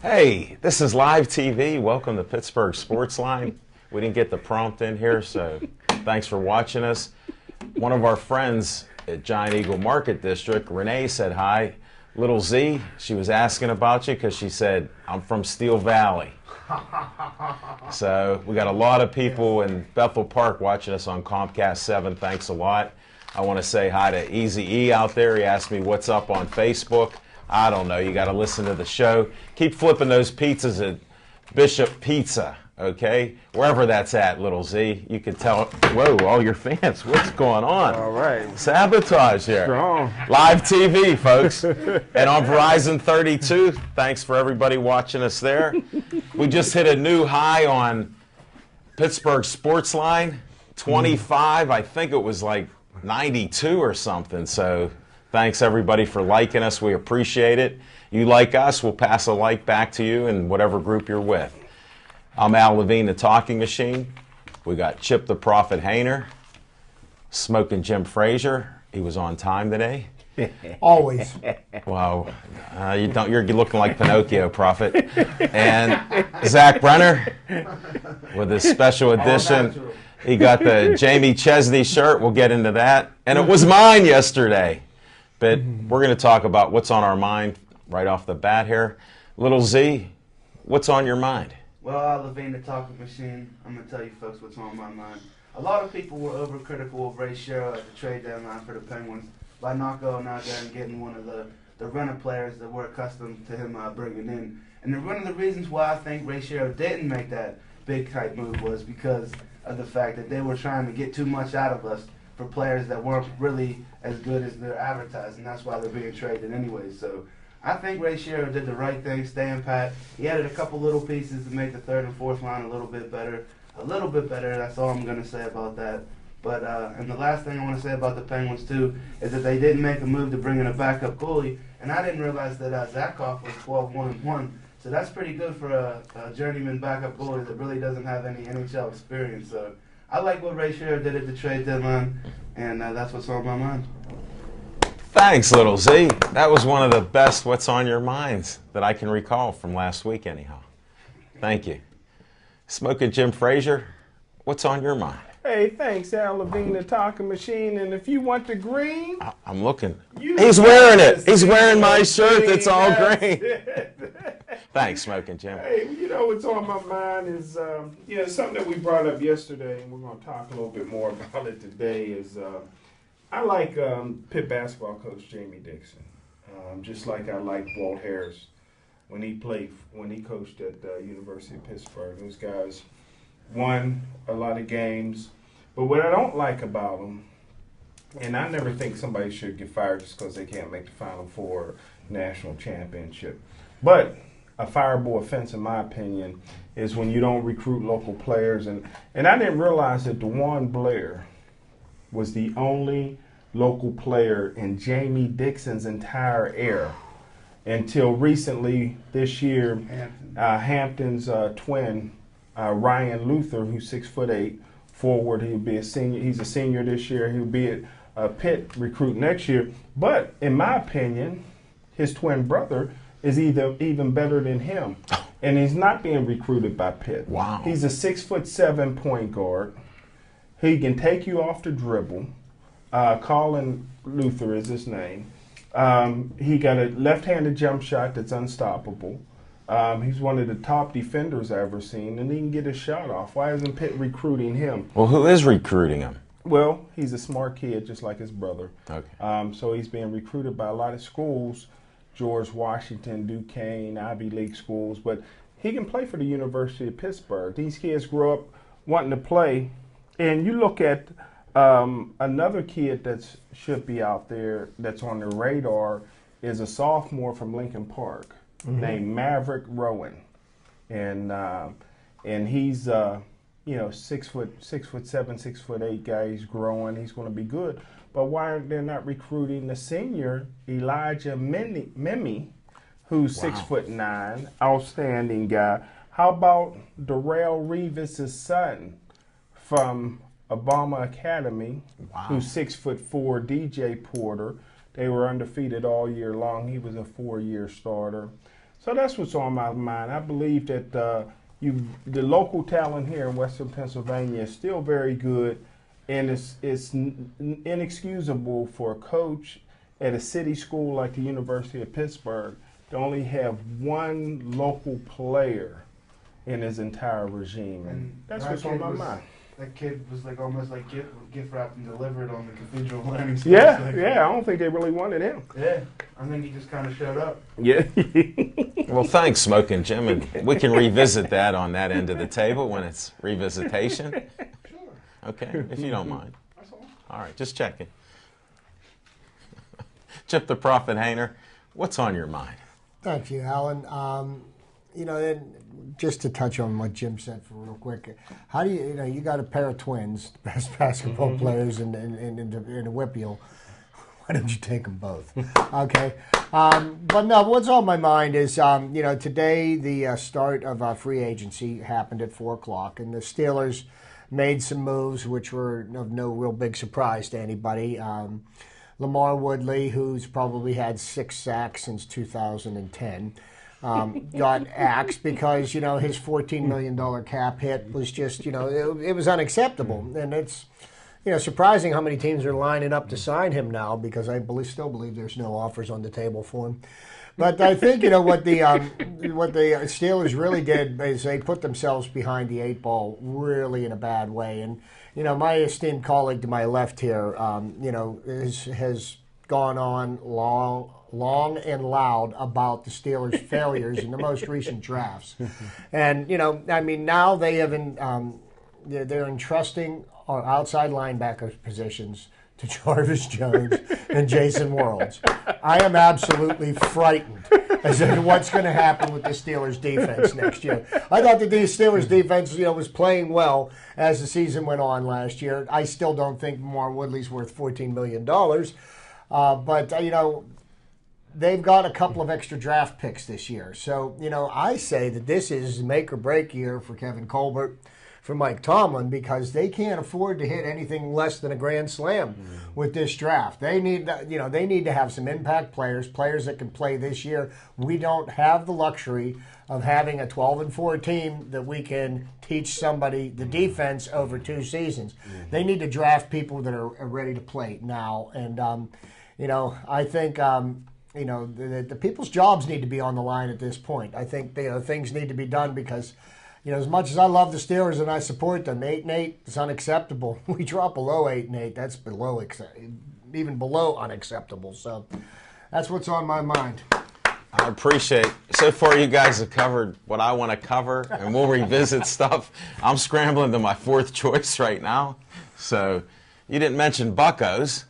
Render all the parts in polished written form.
Hey, this is live TV. Welcome to Pittsburgh Sportsline. We didn't get the prompt in here, so thanks for watching us. One of our friends at Giant Eagle Market District, Renee, said hi. Little Z, she was asking about you because she said, I'm from Steel Valley. So we got a lot of people in Bethel Park watching us on Comcast 7. Thanks a lot. I want to say hi to Easy E out there. He asked me what's up on Facebook. I don't know. You got to listen to the show. Keep flipping those pizzas at Bishop Pizza, okay? Wherever that's at, Little Z. You can tell. Whoa, all your fans. What's going on? All right. Sabotage here. Strong. Live TV, folks. And on Verizon 32, thanks for everybody watching us there. We just hit a new high on Pittsburgh Sportsline, 25. I think it was like 92 or something. So thanks, everybody, for liking us. We appreciate it. You like us, we'll pass a like back to you in whatever group you're with. I'm Al Levine, the Talking Machine. We got Chip the Prophet Hayner, Smoking Jim Frazier. He was on time today. Always. Wow, you're looking like Pinocchio, Prophet. And Zach Brenner with his special edition. He got the Jamie Chesney shirt. We'll get into that. And it was mine yesterday. But we're going to talk about what's on our mind right off the bat here. Little Z, what's on your mind? Well, Al Levine, the Talking Machine, I'm going to tell you folks what's on my mind. A lot of people were overcritical of Ray Shero at the trade deadline for the Penguins by not going out there and getting one of the runner players that we're accustomed to him bringing in. And one of the reasons why I think Ray Shero didn't make that big type move was because of the fact that they were trying to get too much out of us for players that weren't really as good as they're advertised, and that's why they're being traded anyway. So I think Ray Shero did the right thing, staying pat. He added a couple little pieces to make the third and fourth line a little bit better. A little bit better, that's all I'm going to say about that. But and the last thing I want to say about the Penguins, too, is that they didn't make a move to bring in a backup goalie, and I didn't realize that Zakhoff was 12-1-1. So that's pretty good for a journeyman backup goalie that really doesn't have any NHL experience. So I like what Ray Shero did at the trade deadline, and that's what's on my mind. Thanks, Little Z. That was one of the best what's on your minds that I can recall from last week anyhow. Thank you. Smoking Jim Frazier, what's on your mind? Hey, thanks, Al Levine, the Talking Machine. And if you want the green, I'm looking. He's wearing it. He's wearing my shirt that's all green. Thanks, Smoking Jim. Hey, you know what's on my mind is, something that we brought up yesterday, and we're going to talk a little bit more about it today, is I like Pitt basketball coach Jamie Dixon, just like I like Walt Harris when he coached at the University of Pittsburgh. Those guys won a lot of games. But what I don't like about them, and I never think somebody should get fired just because they can't make the Final Four national championship. But a fireable offense, in my opinion, is when you don't recruit local players. And I didn't realize that DeJuan Blair was the only local player in Jamie Dixon's entire era until recently this year. Hampton's twin, Ryan Luther, who's 6'8", forward. He'll be a senior. He's a senior this year. He'll be a Pitt recruit next year. But in my opinion, his twin brother is even better than him, and he's not being recruited by Pitt. Wow. He's a 6'7" point guard. He can take you off the dribble. Colin Luther is his name. He got a left-handed jump shot that's unstoppable. He's one of the top defenders I've ever seen, and he can get his shot off. Why isn't Pitt recruiting him? Well, who is recruiting him? Well, he's a smart kid, just like his brother. Okay. So he's being recruited by a lot of schools, George Washington, Duquesne, Ivy League schools, but he can play for the University of Pittsburgh. These kids grow up wanting to play, and you look at another kid that should be out there that's on the radar is a sophomore from Lincoln Park. Named Maverick Rowan, and he's 6'7", 6'8" guy. He's growing. He's going to be good. But why aren't they not recruiting the senior Elijah Mimi, who's 6'9", outstanding guy? How about Darrell Reeves' son from Obama Academy, who's 6'4", DJ Porter? They were undefeated all year long. He was a 4-year starter. So that's what's on my mind. I believe that the local talent here in Western Pennsylvania is still very good, and it's inexcusable for a coach at a city school like the University of Pittsburgh to only have one local player in his entire regime. And that's what's on my mind. That kid was like almost like gift wrapped and delivered on the Cathedral Landing. Yeah, yeah. I don't think they really wanted him. Yeah, I think he just kind of showed up. Yeah. Well, thanks, Smoking Jim, and we can revisit that on that end of the table when it's revisitation. Sure. Okay, if you don't mind. That's all. All right, just checking. Chip the Prophet Hayner, what's on your mind? Thank you, Alan. Just to touch on what Jim said for real quick, how do you got a pair of twins, the best basketball players in the WPIAL. Why don't you take them both? Okay. But no, what's on my mind is, today the start of free agency happened at 4 o'clock, and the Steelers made some moves which were of no real big surprise to anybody. Lamar Woodley, who's probably had 6 sacks since 2010, got axed because, his $14 million cap hit was just, it was unacceptable. And it's, surprising how many teams are lining up to sign him now, because I still believe there's no offers on the table for him. But I think, what the Steelers really did is they put themselves behind the 8 ball really in a bad way. And, my esteemed colleague to my left here, has gone on long and loud about the Steelers' failures in the most recent drafts. And, now they have they're entrusting our outside linebacker positions to Jarvis Jones and Jason Worlds. I am absolutely frightened as to what's going to happen with the Steelers' defense next year. I thought the Steelers' defense, was playing well as the season went on last year. I still don't think Lamar Woodley's worth $14 million. But, they've got a couple of extra draft picks this year. So, I say that this is make or break year for Kevin Colbert, for Mike Tomlin, because they can't afford to hit anything less than a grand slam with this draft. They need to have some impact players that can play this year. We don't have the luxury of having a 12-4 team that we can teach somebody the defense over 2 seasons. They need to draft people that are ready to play now. And I think the people's jobs need to be on the line at this point. I think things need to be done because, as much as I love the Steelers and I support them, 8-8 is unacceptable. We drop below 8-8, that's even below unacceptable. So that's what's on my mind. I appreciate. So far, you guys have covered what I want to cover, and we'll revisit stuff. I'm scrambling to my 4th choice right now. So you didn't mention Buccos.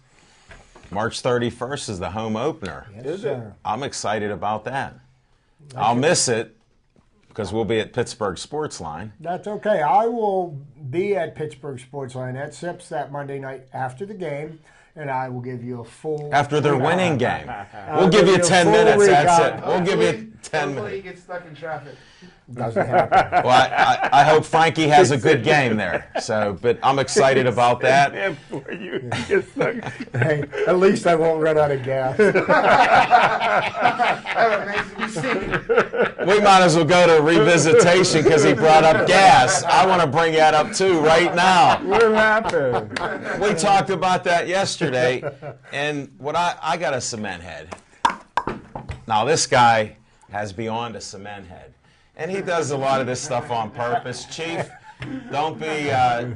March 31st is the home opener. Yes, sir. I'm excited about that. I'll miss it because we'll be at Pittsburgh Sportsline. That's okay. I will be at Pittsburgh Sportsline at SIPS that Monday night after the game, and I will give you a full... After their winning game. We'll give you 10 minutes. That's it. We'll give you 10 minutes. Hopefully he gets stuck in traffic. Doesn't happen. Well, I hope Frankie has a good game there. So, but I'm excited about that. Hey, at least I won't run out of gas. That remains to be seen. We might as well go to revisitation because he brought up gas. I want to bring that up too right now. What happened? We talked about that yesterday, and what I got a cement head. Now this guy has beyond a cement head. And he does a lot of this stuff on purpose. Chief, don't be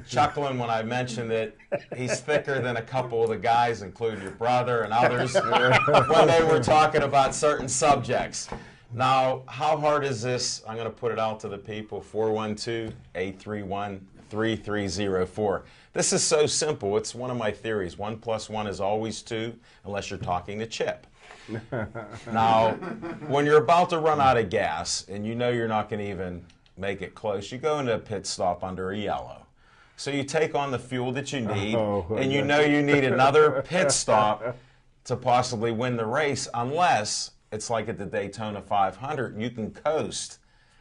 chuckling when I mention that he's thicker than a couple of the guys, including your brother and others, when they were talking about certain subjects. Now, how hard is this? I'm going to put it out to the people, 412-831-3304. This is so simple. It's one of my theories. 1 + 1 is always 2, unless you're talking to Chip. Now, when you're about to run out of gas and you know you're not going to even make it close, you go into a pit stop under a yellow. So you take on the fuel that you need, and you know you need another pit stop to possibly win the race, unless it's like at the Daytona 500, you can coast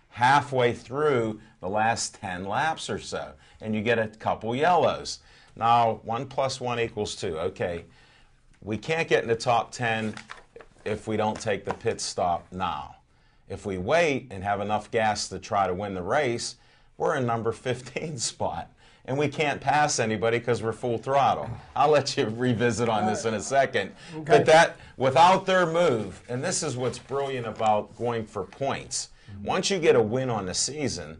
halfway through the last 10 laps or so, and you get a couple yellows. Now, 1 + 1 = 2. Okay, we can't get in the top 10 if we don't take the pit stop now. If we wait and have enough gas to try to win the race, we're in number 15 spot. And we can't pass anybody because we're full throttle. I'll let you revisit on this in a second. Okay. But that, without their move, and this is what's brilliant about going for points. Once you get a win on the season,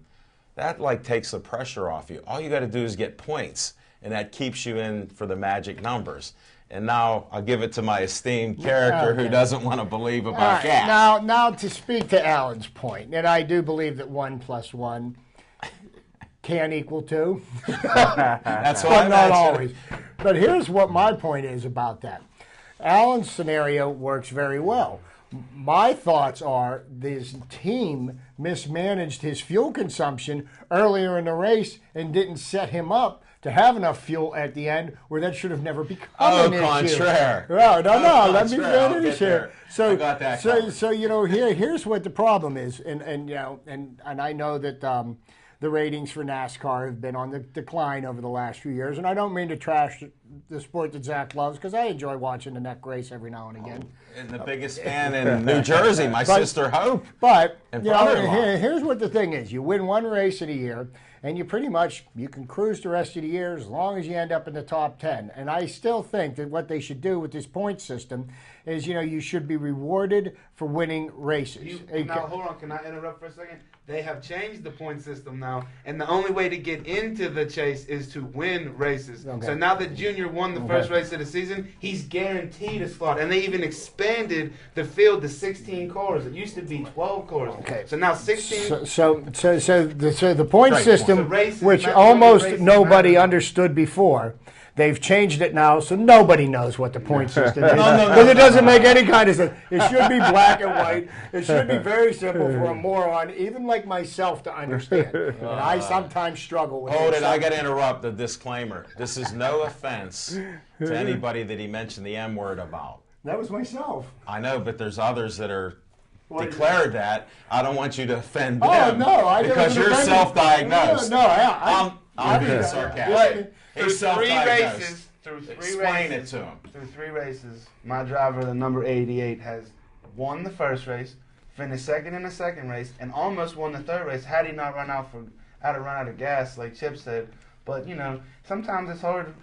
that like takes the pressure off you. All you got to do is get points, and that keeps you in for the magic numbers. And now I'll give it to my esteemed character who doesn't want to believe about All right, gas. now to speak to Alan's point, and I do believe that 1 + 1 can equal 2. That's what But I not mentioned. always. But here's what my point is about that. Alan's scenario works very well. My thoughts are this team mismanaged his fuel consumption earlier in the race and didn't set him up to have enough fuel at the end, where that should have never become an issue. Contraire. No, let me Contraire. I'll finish get there. here. So, I got that covered. here's what the problem is, and I know that the ratings for NASCAR have been on the decline over the last few years, and I don't mean to trash the sport that Zach loves, because I enjoy watching the neck race every now and again. And the biggest fan in New Jersey, my sister Hope. But And you know, brother-in-law. here's what the thing is: you win one race in a year, and you can cruise the rest of the year as long as you end up in the top 10. And I still think that what they should do with this point system is, you should be rewarded for winning races. Now, hold on. Can I interrupt for a second? They have changed the point system now, and the only way to get into the chase is to win races. Okay. So now that Junior won the first race of the season, he's guaranteed a slot. And they even expanded the field to 16 cars. It used to be 12 cars. Okay. So now 16. So the point Great system, point. The races which matter, almost races nobody matter. understood before, they've changed it now, so nobody knows what the point system is. no, Because it doesn't make any kind of sense. It should be black and white. It should be very simple for a moron, even like myself, to understand. And I sometimes struggle with Hold it. it, I got to interrupt. The disclaimer. This is no offense to anybody that he mentioned the M word about. That was myself. I know, but there's others that are declared that. I don't want you to offend Oh, them no. I because wasn't you're offended. self-diagnosed. I'm being mean, sarcastic. Through He's three self-diagnosed. races. Through three Explain races. it to him. Through 3 races, my driver, the number 88, has won the first race, finished second in the second race, and almost won the third race had he not run out of gas, like Chip said. But sometimes it's hard,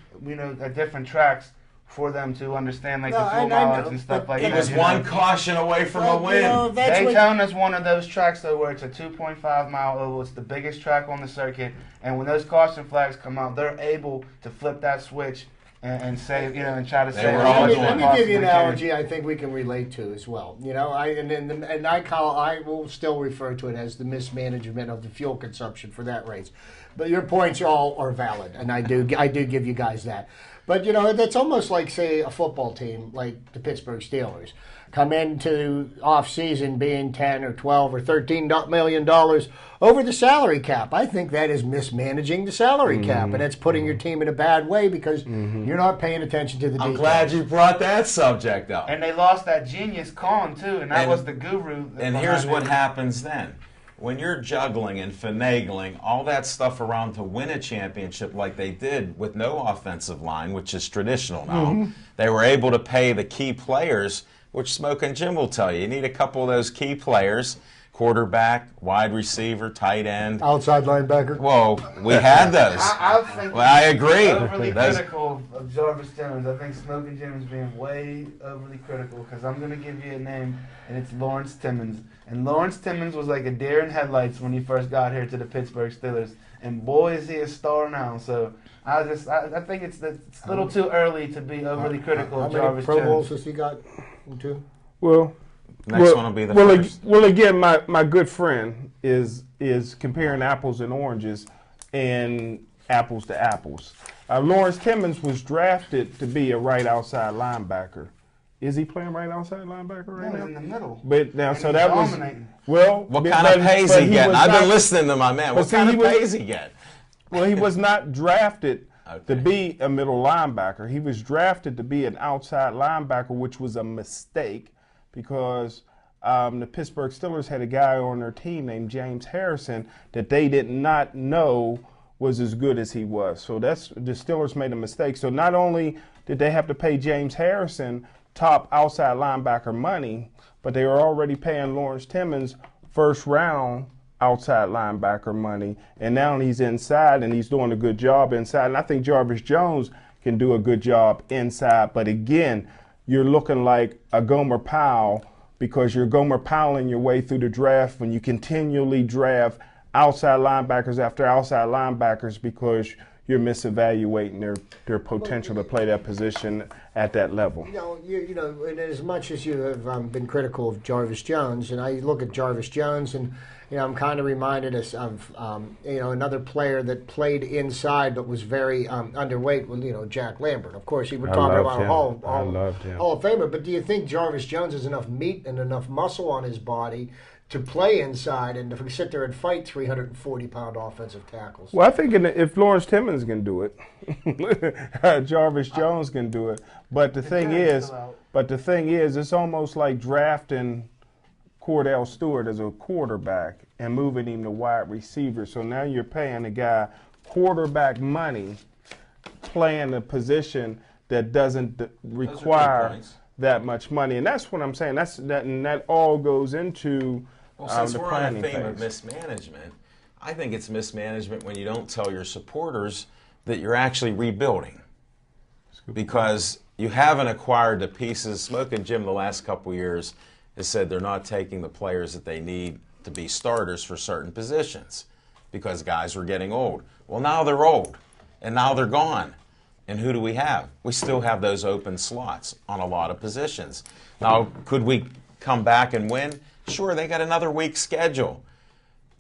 at different tracks for them to understand the full I knowledge know, and stuff but like He that. was one caution away from a win. Daytona's one of those tracks though where it's a 2.5 mile oval. It's the biggest track on the circuit, and when those caution flags come out, they're able to flip that switch and save, and try to They save. were as all much doing as Let it. me give you an possibly can. analogy I think we can relate to as well. I will still refer to it as the mismanagement of the fuel consumption for that race. But your points all are valid, and I do give you guys that. But that's almost like, say, a football team like the Pittsburgh Steelers come into off season being 10 or 12 or 13 million dollars over the salary cap. I think that is mismanaging the salary cap, and it's putting your team in a bad way because you're not paying attention to the I'm details. glad you brought that subject up. And they lost that genius Khan too, and that And- was the guru. And here's what happens then. When you're juggling and finagling all that stuff around to win a championship like they did with no offensive line, which is traditional now, they were able to pay the key players, which Smoke and Jim will tell you. You need a couple of those key players, quarterback, wide receiver, tight end. Outside linebacker. Whoa, we had those. I think Well, I agree. overly Those- critical of Jarvis Jones. I think Smoke and Jim is being way overly critical because I'm going to give you a name, and it's Lawrence Timmons. And Lawrence Timmons was like a deer in headlights when he first got here to the Pittsburgh Steelers. And boy, is he a star now. So I think it's a little too early to be overly critical How of many Jarvis Pro Bowls Jones. has he got? 2? Well, Next one will be the well, first. Well, again, my good friend is comparing apples and oranges and apples to apples. Lawrence Timmons was drafted to be a right outside linebacker. Is he playing right outside linebacker right No, now? he's in the middle. But now, And so he's that was dominating. well. What but- kind of pay is but he getting? was I've been not- listening to my man. What But see, kind of he was- pay is he getting? Well, he was not drafted to Okay. be a middle linebacker. He was drafted to be an outside linebacker, which was a mistake because the Pittsburgh Steelers had a guy on their team named James Harrison that they did not know was as good as he was. So the Steelers made a mistake. So not only did they have to pay James Harrison top outside linebacker money, but they were already paying Lawrence Timmons first round outside linebacker money, and now he's inside and he's doing a good job inside. And I think Jarvis Jones can do a good job inside. But again, you're looking like a Gomer Powell because you're Gomer Powelling your way through the draft when you continually draft outside linebackers after outside linebackers because you're misevaluating their potential to play that position at that level. You know, and as much as you have been critical of Jarvis Jones, and I look at Jarvis Jones, and I'm kind of reminded of another player that played inside but was very underweight. With Jack Lambert. Of course, we're talking about a Hall of Famer. But do you think Jarvis Jones has enough meat and enough muscle on his body to play inside and to sit there and fight 340-pound offensive tackles? Well, I think if Lawrence Timmons can do it, Jarvis Jones can do it. But the thing is, it's almost like drafting Cordell Stewart as a quarterback and moving him to wide receiver. So now you're paying a guy quarterback money playing a position that doesn't require that much money. And that's what I'm saying. And that all goes into since the we're on planning the theme of phase. mismanagement, I think it's mismanagement when you don't tell your supporters that you're actually rebuilding. Because you haven't acquired the pieces. Smoke and Jim the last couple of years has said they're not taking the players that they need to be starters for certain positions because guys were getting old. Well, now they're old, and now they're gone. And who do we have? We still have those open slots on a lot of positions. Now, could we come back and win? Sure, they got another week schedule.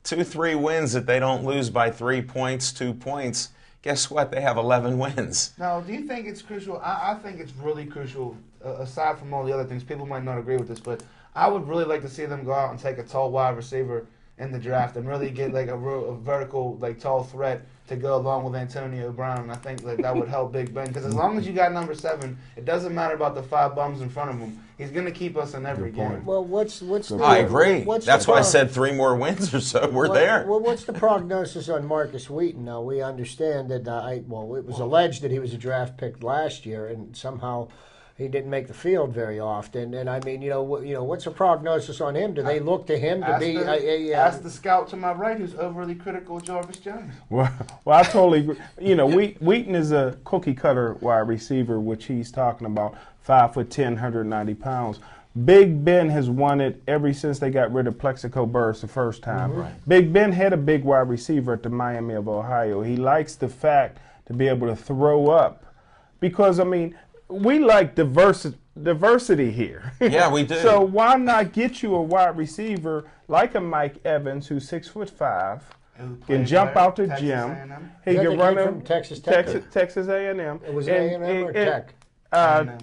2-3 wins that they don't lose by 3 points, 2 points. Guess what? They have 11 wins. Now, do you think it's crucial? I think it's really crucial, aside from all the other things. People might not agree with this, but I would really like to see them go out and take a tall wide receiver in the draft and really get like a vertical, like tall threat to go along with Antonio Brown. And I think that would help Big Ben because as long as you got number 7, it doesn't matter about the 5 bums in front of him. He's going to keep us in every game. Well, what's I agree. That's why I said 3 more wins or so. We're there. Well, what's the prognosis on Marcus Wheaton? Now, we understand that, it was alleged that he was a draft pick last year, and somehow he didn't make the field very often. And I mean, what's the prognosis on him? Do they look to him to be ask the scout to my right who's overly critical of Jarvis Jones? Well, I totally agree. Wheaton is a cookie cutter wide receiver, which he's talking about, 5'10", 190 pounds. Big Ben has won it ever since they got rid of Plexico Burress the first time. Mm-hmm. Right. Big Ben had a big wide receiver at the Miami of Ohio. He likes the fact to be able to throw up because, I mean, we like diversity here. Yeah, we do. So why not get you a wide receiver like a Mike Evans who's 6'5", can jump out the gym. He can run from Texas Tech. Texas A&M. Was it A&M or Tech?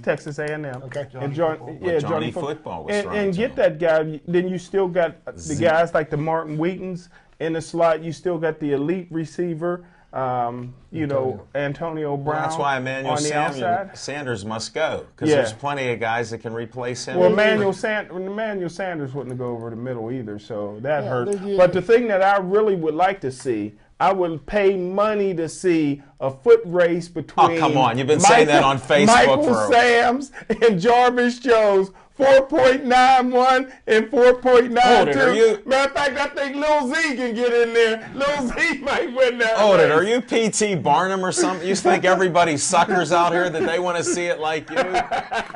Texas A&M. Okay. Johnny Football was thrown and to get him. that guy. Then you still got the guys like the Martin Wheatons in the slot. You still got the elite receiver. Antonio Brown. Well, that's why Emmanuel on the outside. Sanders must go because there's plenty of guys that can replace him. Well, Emmanuel Sanders wouldn't go over the middle either, so that hurt. But the thing that I really would like to see, I would pay money to see a foot race between. Oh, come on. You've been saying that on Facebook Michael Sam's and Jarvis Jones. 4.91 and 4.92. Matter of fact, I think Lil Z can get in there. Lil Z might win that. Race. Are you P.T. Barnum or something? You think everybody's suckers out here that they want to see it like you?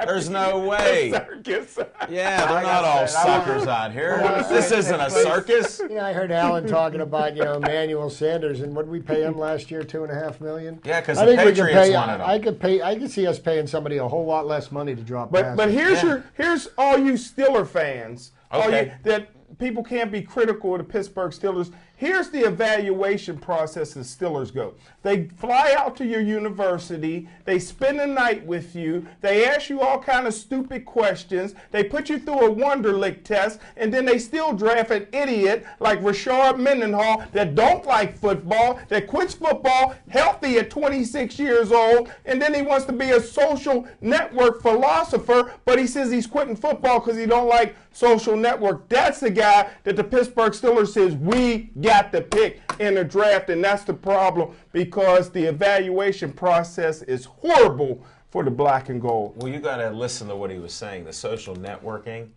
There's no way. Yeah, they're not all suckers out here. This isn't a circus. I heard Alan talking about Emmanuel Sanders, and what did we pay him last year? $2.5 million. Yeah, because the Patriots wanted him. I could see us paying somebody a whole lot less money to drop. But here's all you Steeler fans. Okay. That people can't be critical of the Pittsburgh Steelers. Here's the evaluation process the Steelers go. They fly out to your university. They spend the night with you. They ask you all kind of stupid questions. They put you through a Wonderlic test, and then they still draft an idiot like Rashard Mendenhall that don't like football, that quits football healthy at 26 years old, and then he wants to be a social network philosopher, but he says he's quitting football because he don't like social network. That's the guy that the Pittsburgh Steelers says we got to pick in the draft, and that's the problem because the evaluation process is horrible for the black and gold. Well, you got to listen to what he was saying. The social networking,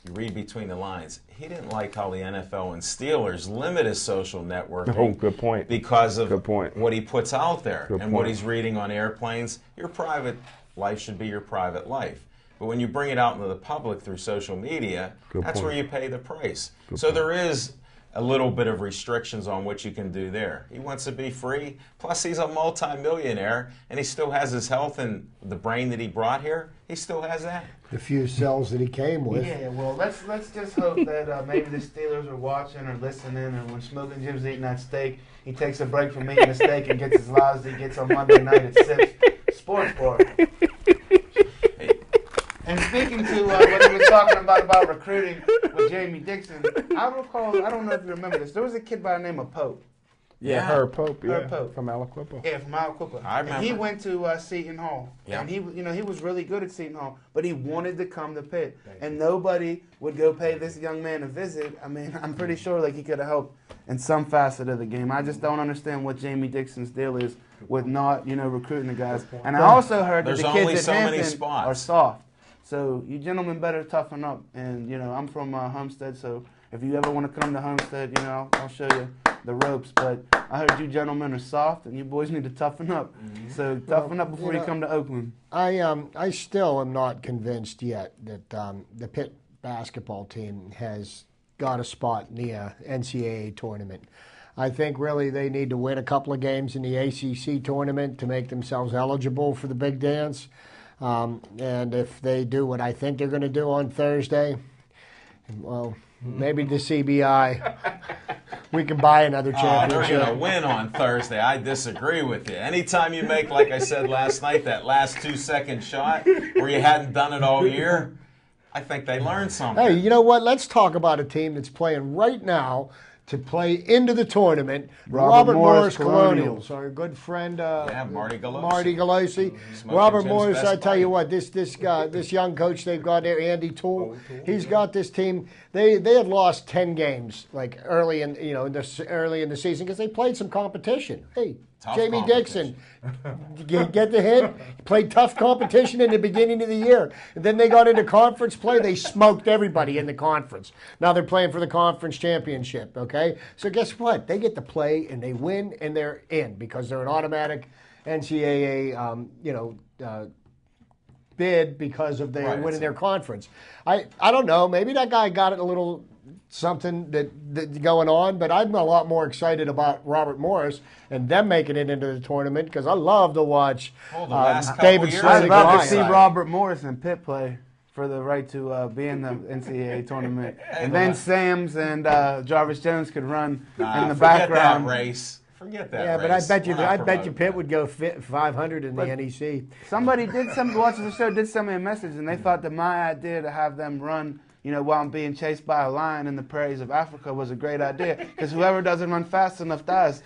you read between the lines, he didn't like how the NFL and Steelers limit his social networking. Oh, good point. Because of Good point. what he puts out there Good and what point. he's reading on airplanes. Your private life should be your private life. But when you bring it out into the public through social media, Good that's point. where you pay the price. Good So point. there is a little bit of restrictions on what you can do there. He wants to be free. Plus, he's a multimillionaire, and he still has his health and the brain that he brought here. He still has that. The few cells that he came with. Yeah, well, let's just hope that maybe the Steelers are watching or listening, and when Smoking Jim's eating that steak, he takes a break from eating the steak and gets as loud as he gets on Monday night at Sips Sports Bar. And speaking to what he was talking about recruiting with Jamie Dixon, I recall, I don't know if you remember this, there was a kid by the name of Pope. Yeah, Herb Pope. Yeah, Herb Pope. from Aliquippa. Yeah, from Aliquippa. I And he remember. went to Seton Hall. Yeah. And he was really good at Seton Hall, but he wanted to come to Pitt. And nobody would go pay this young man a visit. I mean, I'm pretty sure like he could have helped in some facet of the game. I just don't understand what Jamie Dixon's deal is with not, recruiting the guys. And I also heard that There's the only kids so at many Hampton spots. are soft. So you gentlemen better toughen up. And, I'm from Homestead, so if you ever want to come to Homestead, I'll show you the ropes. But I heard you gentlemen are soft, and you boys need to toughen up. So toughen up before you come to Oakland. I still am not convinced yet that the Pitt basketball team has got a spot in the NCAA tournament. I think really they need to win a couple of games in the ACC tournament to make themselves eligible for the big dance. And if they do what I think they're going to do on Thursday, well, maybe the CBI, we can buy another They're championship. going to win on Thursday. I disagree with you. Anytime you make, like I said last night, that last 2-second shot where you hadn't done it all year, I think they learned something. Hey, you know what? Let's talk about a team that's playing right now to play into the tournament. Robert Morris Morris Colonials, our good friend Marty Galosi. Marty Galosi. Smoking Robert Jim's Morris, best I tell you buddy. what, this guy, this young coach they've got there, Andy Toole, he's got this team. They had lost 10 games like early in early in the season because they played some competition. Hey, Tough Jamie competition. Dixon, get the hint? Played tough competition in the beginning of the year. And then they got into conference play. They smoked everybody in the conference. Now they're playing for the conference championship, okay? So guess what? They get to play and they win and they're in because they're an automatic NCAA, bid because of their Right, winning it's their conference. I don't know. Maybe that guy got it a little something that going on, but I'm a lot more excited about Robert Morris and them making it into the tournament because I love to watch Oh, the last couple David years Slayton I'd they've love to Right. see Grimes. Robert Morris and Pitt play for the right to be in the NCAA tournament. And then Sams and Jarvis Jones could run in the Forget background. that race. Forget that Yeah, race. but I bet you, We're not I bet you promoting Pitt that. would go 500 in the NEC. Somebody watches the show, did send me a message, and they thought that my idea to have them run, while I'm being chased by a lion in the prairies of Africa was a great idea. Because whoever doesn't run fast enough dies.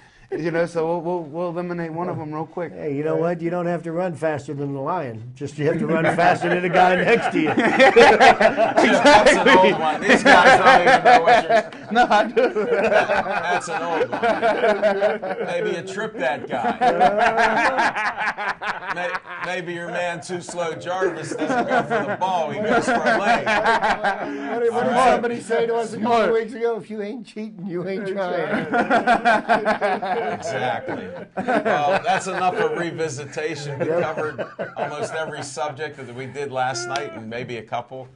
So we'll eliminate one of them real quick. Hey, you know what? You don't have to run faster than the lion. Just you have to run faster than the guy next to you. That's an old one. These guys don't even know what you're. No, I do. That's an old one. Maybe you tripped that guy. Maybe your man too slow Jarvis doesn't go for the ball. He goes for a leg. What did right. somebody say to us a couple of weeks ago? If you ain't cheating, you ain't trying. Exactly. Well, that's enough of revisitation. We covered almost every subject that we did last night and maybe a couple.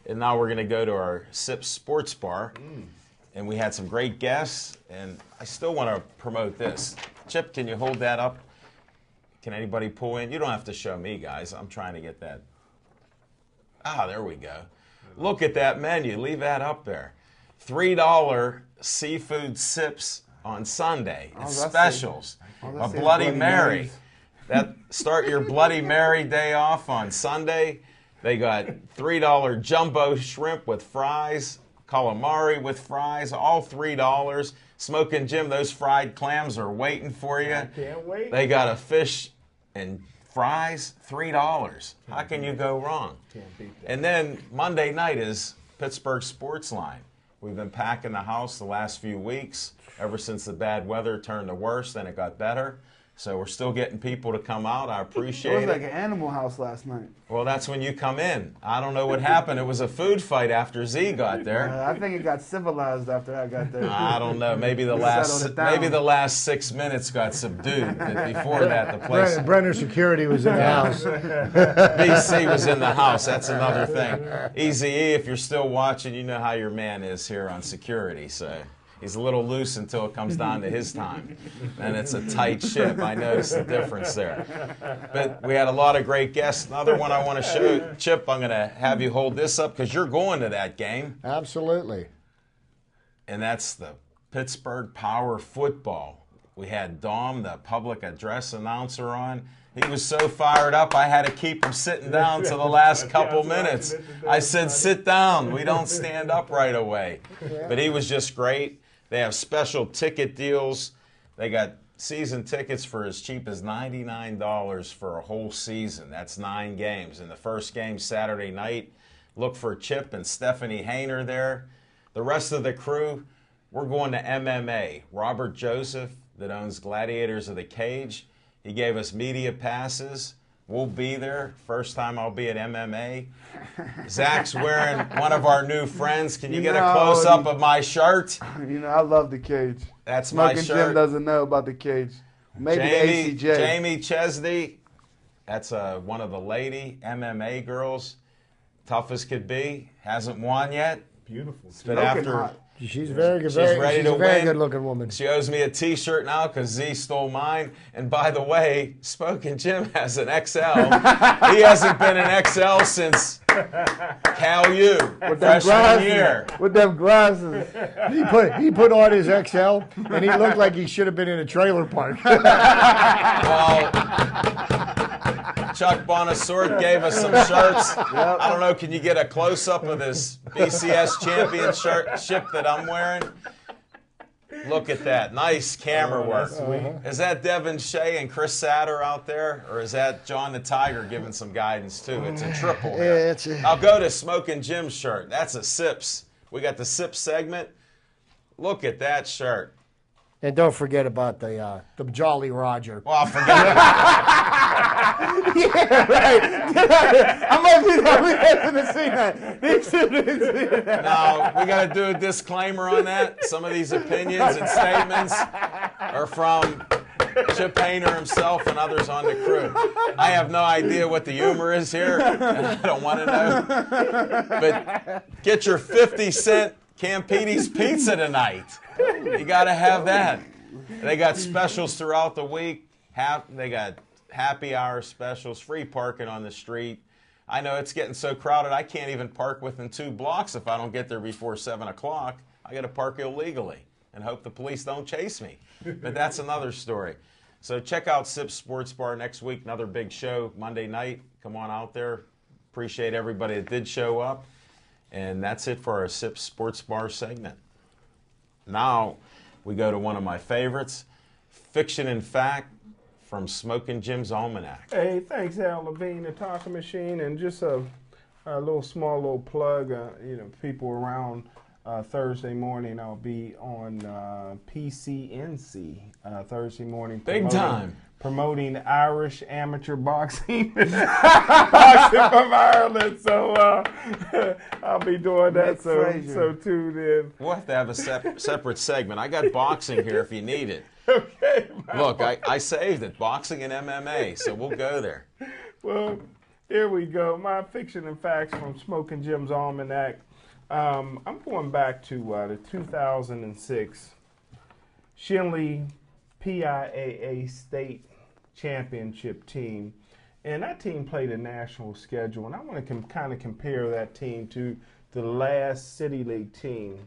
And now we're going to go to our Sips Sports Bar. And we had some great guests. And I still want to promote this. Chip, can you hold that up? Can anybody pull in? You don't have to show me, guys. I'm trying to get that. Ah, there we go. Look at that menu. Leave that up there. $3 seafood sips on Sunday. It's that's specials. Oh, A that's it, Bloody Bloody Mary. Marys. That start your Bloody Mary day off on Sunday. They got $3 jumbo shrimp with fries, calamari with fries, all $3. Smoking Jim, those fried clams are waiting for you. Can't wait. They got a fish and fries, $3. How can you go wrong? And then Monday night is Pittsburgh Sports Line. We've been packing the house the last few weeks, ever since the bad weather turned to worse, then it got better. So we're still getting people to come out. I It appreciate was it. like an Animal House last night. Well, that's when you come in. I don't know what happened. It was a food fight after Z got there. I think it got civilized after I got there. I don't know. Maybe the Settled it down. last 6 minutes got subdued. But before that, the place Brenner Security was in the house. BC was in the house. That's another thing. Easy E, if you're still watching, you know how your man is here on security. So he's a little loose until it comes down to his time. And it's a tight ship. I noticed the difference there. But we had a lot of great guests. Another one I want to show. Chip, I'm going to have you hold this up because you're going to that game. Absolutely. And that's the Pittsburgh Power Football. We had Dom, the public address announcer, on. He was so fired up, I had to keep him sitting down to the last couple minutes. I said, sit down. We don't stand up right away. But he was just great. They have special ticket deals. They got season tickets for as cheap as $99 for a whole season. That's 9 games. And the first game Saturday night, look for Chip and Stephanie Hayner there. The rest of the crew, we're going to MMA. Robert Joseph, that owns Gladiators of the Cage, he gave us media passes. We'll be there. First time I'll be at MMA. Zach's wearing one of our new friends. Can you get a close-up of my shirt? You know, I love the Cage. That's my Smoking shirt. Jim doesn't know about the Cage. Maybe the ACJ. Jamie Chesney, that's one of the lady MMA girls. Tough as could be. Hasn't won yet. Beautiful. But Smoking after hot. She's very good. She's ready to a very win. good-looking woman. She owes me a T-shirt now because Z stole mine. And by the way, Smoking Jim has an XL. He hasn't been an XL since Cal U, freshman year. With them glasses. He put on his XL, and he looked like he should have been in a trailer park. Well, Chuck Bonasort gave us some shirts. I don't know, can you get a close-up of this BCS championship that I'm wearing? Look at that. Nice camera work. Is that Devin Shea and Chris Satter out there? Or is that John the Tiger giving some guidance, too? It's a triple here. I'll go to Smoking Jim's shirt. That's a Sips. We got the Sips segment. Look at that shirt. And don't forget about the Jolly Roger. Well, I'll forget it. Yeah, right. I might be the only person to see that. These two didn't see that. Now, we got to do a disclaimer on that. Some of these opinions and statements are from Chip Hayner himself and others on the crew. I have no idea what the humor is here, and I don't want to know. But get your 50-cent Campides pizza tonight. You got to have that. They got specials throughout the week. They got happy hour specials, free parking on the street. I know it's getting so crowded I can't even park within 2 blocks if I don't get there before 7 o'clock. I got to park illegally and hope the police don't chase me. But that's another story. So check out Sips Sports Bar next week. Another big show Monday night. Come on out there. Appreciate everybody that did show up. And that's it for our Sips Sports Bar segment. Now we go to one of my favorites, Fiction and Fact, from Smoking Jim's Almanac. Hey, thanks, Al Levine, the Talking Machine, and just a small plug. People around Thursday morning, I'll be on PCNC Thursday morning. Big time. Promoting Irish amateur boxing, boxing from Ireland. So I'll be doing that. So tune in. We'll have to have a separate segment. I got boxing here if you need it. Okay. Look, I saved it. Boxing and MMA, so we'll go there. Well, here we go. My fiction and facts from Smoking Jim's Almanac. I'm going back to the 2006 Shinley PIAA State Championship team. And that team played a national schedule. And I want to kind of compare that team to the last City League team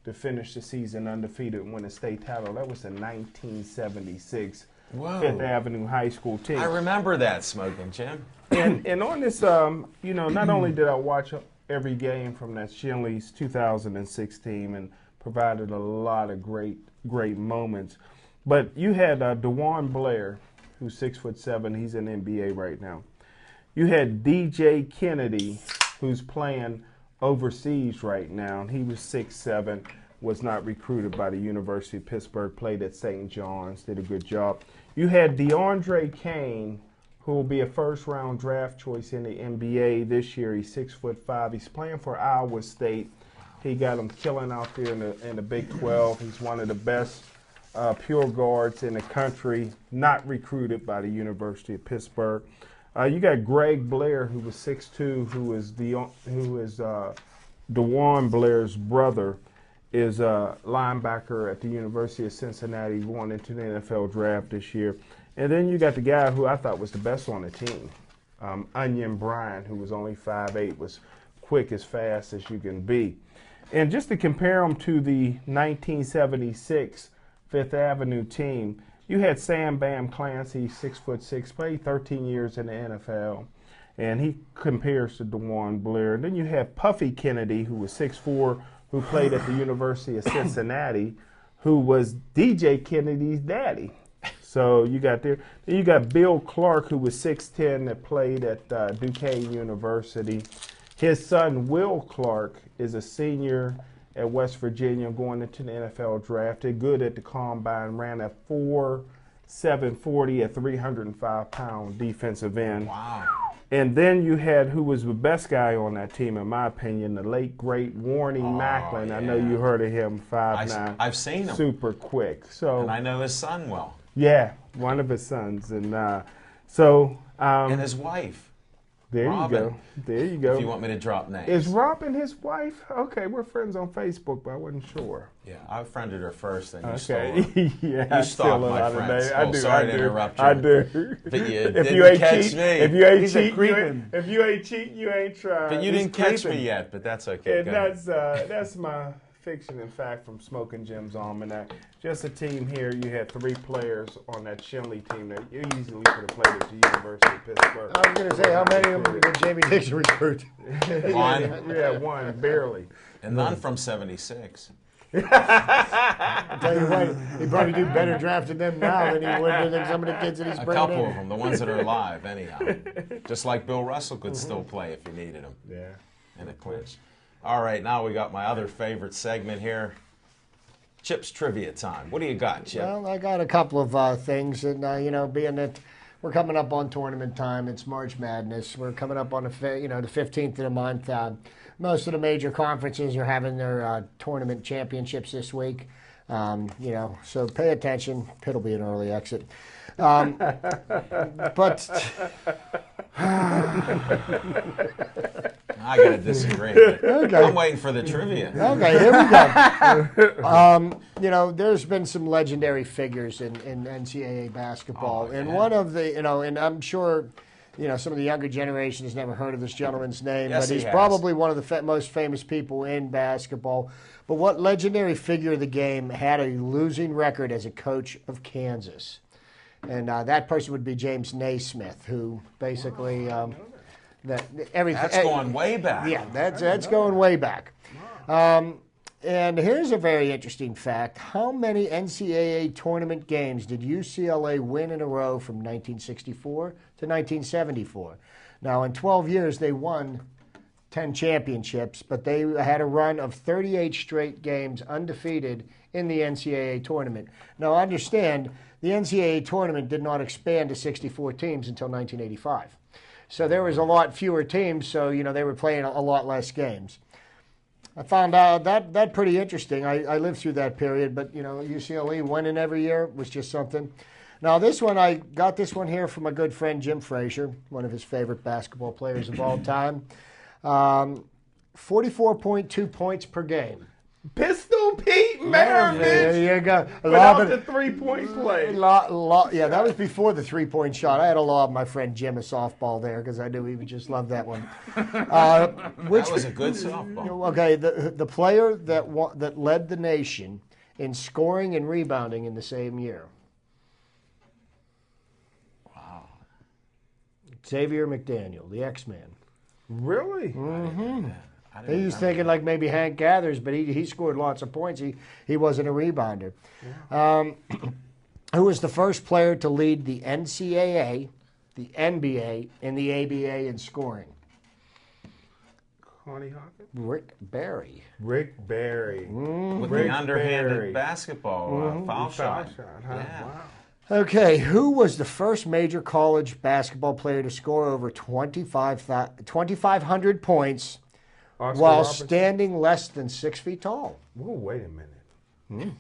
to finish the season undefeated and win a state title. That was the 1976 Fifth Avenue High School team. I remember that, Smoking Jim. And on this, not only did I watch every game from that Shinley's 2006 team and provided a lot of great moments, but you had DeJuan Blair, who's 6'7", he's in NBA right now. You had DJ Kennedy, who's playing overseas right now, and he was 6'7", was not recruited by the University of Pittsburgh, played at St. John's, did a good job. You had DeAndre Kane, who will be a first-round draft choice in the NBA this year. He's 6'5". He's playing for Iowa State. He got them killing out there in the Big 12. He's one of the best pure guards in the country, not recruited by the University of Pittsburgh. You got Greg Blair, who was 6'2", who is DeJuan Blair's brother, is a linebacker at the University of Cincinnati, going into the NFL draft this year. And then you got the guy who I thought was the best on the team, Onion Bryant, who was only 5'8", was quick as fast as you can be. And just to compare him to the 1976 Fifth Avenue team, you had Sam Bam Clancy, 6'6", played 13 years in the NFL, and he compares to DeJuan Blair. And then you have Puffy Kennedy, who was 6'4", who played at the University of Cincinnati, who was DJ Kennedy's daddy. So you got there. Then you got Bill Clark, who was 6'10", that played at Duquesne University. His son, Will Clark, is a senior at West Virginia going into the NFL draft. Did good at the combine, ran a 4.740 at 305-pound defensive end. Wow. And then you had, who was the best guy on that team, in my opinion, the late, great Warnie Macklin. Yeah. I know you heard of him, 5'9". I've seen him. Super quick. So, And I know his son well. yeah, one of his sons. And And his wife. there Robin. you go. There you go. If you want me to drop names. Is Robin his wife? Okay, we're friends on Facebook, but I wasn't sure. Yeah, I friended her first, and you stole her. Okay. Yeah, I You steal stalk a my lot of friends. names. Oh, I do. sorry I to do. interrupt you. I do. But you If didn't you ain't catch cheat, me. if you ain't He's a cheat, creeping. if you ain't cheat, you ain't trying. But you He's didn't catch creeping. me yet, but that's okay. And Go ahead. that's my fiction and fact from Smoking Jim's Almanac. Just a team here. You had 3 players on that Shinley team that you easily could have played at the University of Pittsburgh. I was going to say, how many of them did Jamie Dixon recruit? One. Yeah, one, barely. And none from 76. I tell you what, he'd probably do better drafting them now than he would than some of the kids that he's A bringing couple in. of them, the ones that are alive, anyhow. Just like Bill Russell could still play if you needed him Yeah. in a clinch. All right, now we got my other favorite segment here. Chip's Trivia Time. What do you got, Chip? Well, I got a couple of things, and being that we're coming up on tournament time, it's March Madness. We're coming up on the 15th of the month. Most of the major conferences are having their tournament championships this week. So pay attention. Pitt'll be an early exit. But I got to disagree. Okay. I'm waiting for the trivia. Okay, here we go. There's been some legendary figures in NCAA basketball, Oh, and yeah. one of the, and I'm sure, some of the younger generation has never heard of this gentleman's name, Yes, but he he's has. probably one of the most famous people in basketball. But what legendary figure of the game had a losing record as a coach of Kansas? And that person would be James Naismith, who basically That's going way back. yeah, that's going way back. And here's a very interesting fact. How many NCAA tournament games did UCLA win in a row from 1964 to 1974? Now, in 12 years, they won 10 championships, but they had a run of 38 straight games undefeated in the NCAA tournament. Now, understand, the NCAA tournament did not expand to 64 teams until 1985. So there was a lot fewer teams, so they were playing a lot less games. I found out that pretty interesting. I lived through that period, but UCLA winning every year was just something. Now this one, I got this one here from my good friend Jim Frazier, one of his favorite basketball players of all time. 44.2 points per game. Pistol Pete Maravich There you go. without the 3-point play. Yeah, that was before the 3-point shot. I had to lob my friend Jim a softball there because I knew he would just love that one. That was a good softball. Okay, the player that led the nation in scoring and rebounding in the same year. Wow. Xavier McDaniel, the X-Man. Really? I He was thinking like maybe Hank Gathers, but he scored lots of points. He wasn't a rebounder. Who was the first player to lead the NCAA, the NBA, and the ABA in scoring? Connie Hawkins? Rick Barry. Rick Barry. With Rick the underhanded Barry. basketball foul shot. Huh? Yeah. Wow. Okay, who was the first major college basketball player to score over 2,500 points Oscar while Robertson? standing less than 6 feet tall? Whoa, wait a minute.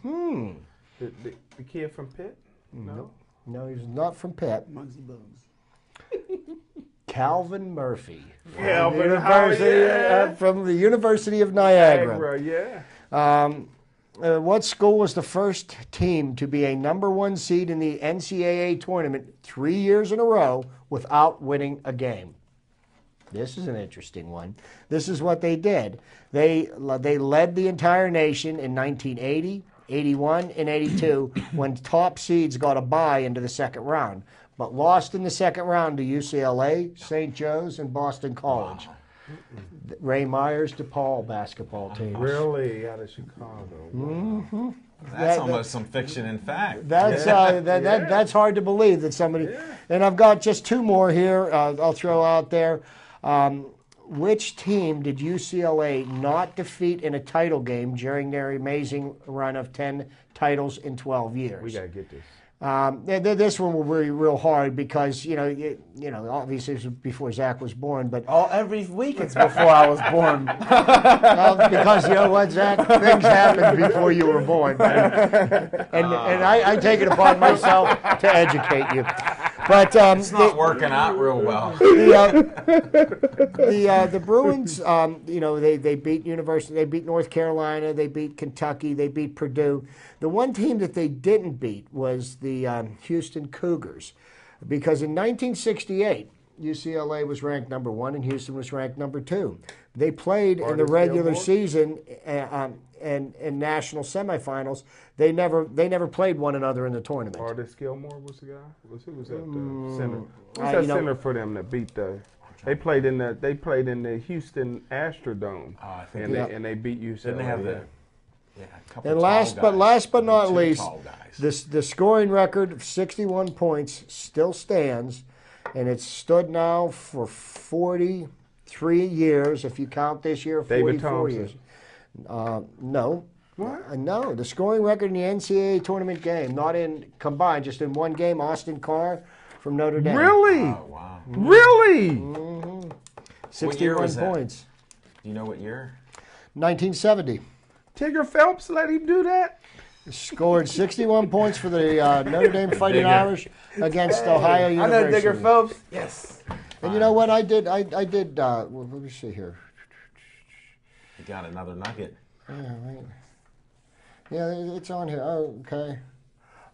Hmm. The kid from Pitt? No. No, he's not from Pitt. Muggsy Bogues. Calvin Murphy. Yeah, From the University of Niagara. Yeah. What school was the first team to be a number 1 seed in the NCAA tournament 3 years in a row without winning a game? This is an interesting one. This is what they did. They led the entire nation in 1980, 81, and 82 when top seeds got a bye into the second round, but lost in the second round to UCLA, St. Joe's, and Boston College. Ray Myers DePaul basketball team. Really? Out of Chicago. Wow. That's almost some fiction in fact. That's hard to believe that somebody. And I've got just 2 more here. I'll throw out there. Which team did UCLA not defeat in a title game during their amazing run of 10 titles in 12 years? We got to get this. This one will be real hard because you know obviously it was before Zach was born, but Every week it's before I was born. because you know what, Zach, things happened before you were born, and I take it upon myself to educate you. But It's not working out real well. the Bruins, they beat University, they beat North Carolina, they beat Kentucky, they beat Purdue. The one team that they didn't beat was the Houston Cougars, because in 1968 UCLA was ranked number 1 and Houston was ranked number 2. They played in the regular season and national semifinals. They never played one another in the tournament. Artis Gilmore was the guy. Who was that center? Who's that center for them that beat the? They played in the Houston Astrodome. Oh, I think and they beat UCLA. Didn't they have the a couple And tall last but guys. not 2 least, tall guys. the scoring record of 61 points still stands, and it's stood now for 43 years. If you count this year, 44 David Thompson. years. No. What? No, the scoring record in the NCAA tournament game, not in combined, just in one game. Austin Carr from Notre Dame. Really? Oh wow. Really? 61 was that? points. Do you know what year? 1970. Tigger Phelps let him do that? Scored 61 points for the Notre Dame Fighting Digger. Irish against Ohio I University. know Digger Phelps. Yes. And you know what I did? I did. Well, let me see here. You got another nugget. Yeah, it's on here. Oh, okay.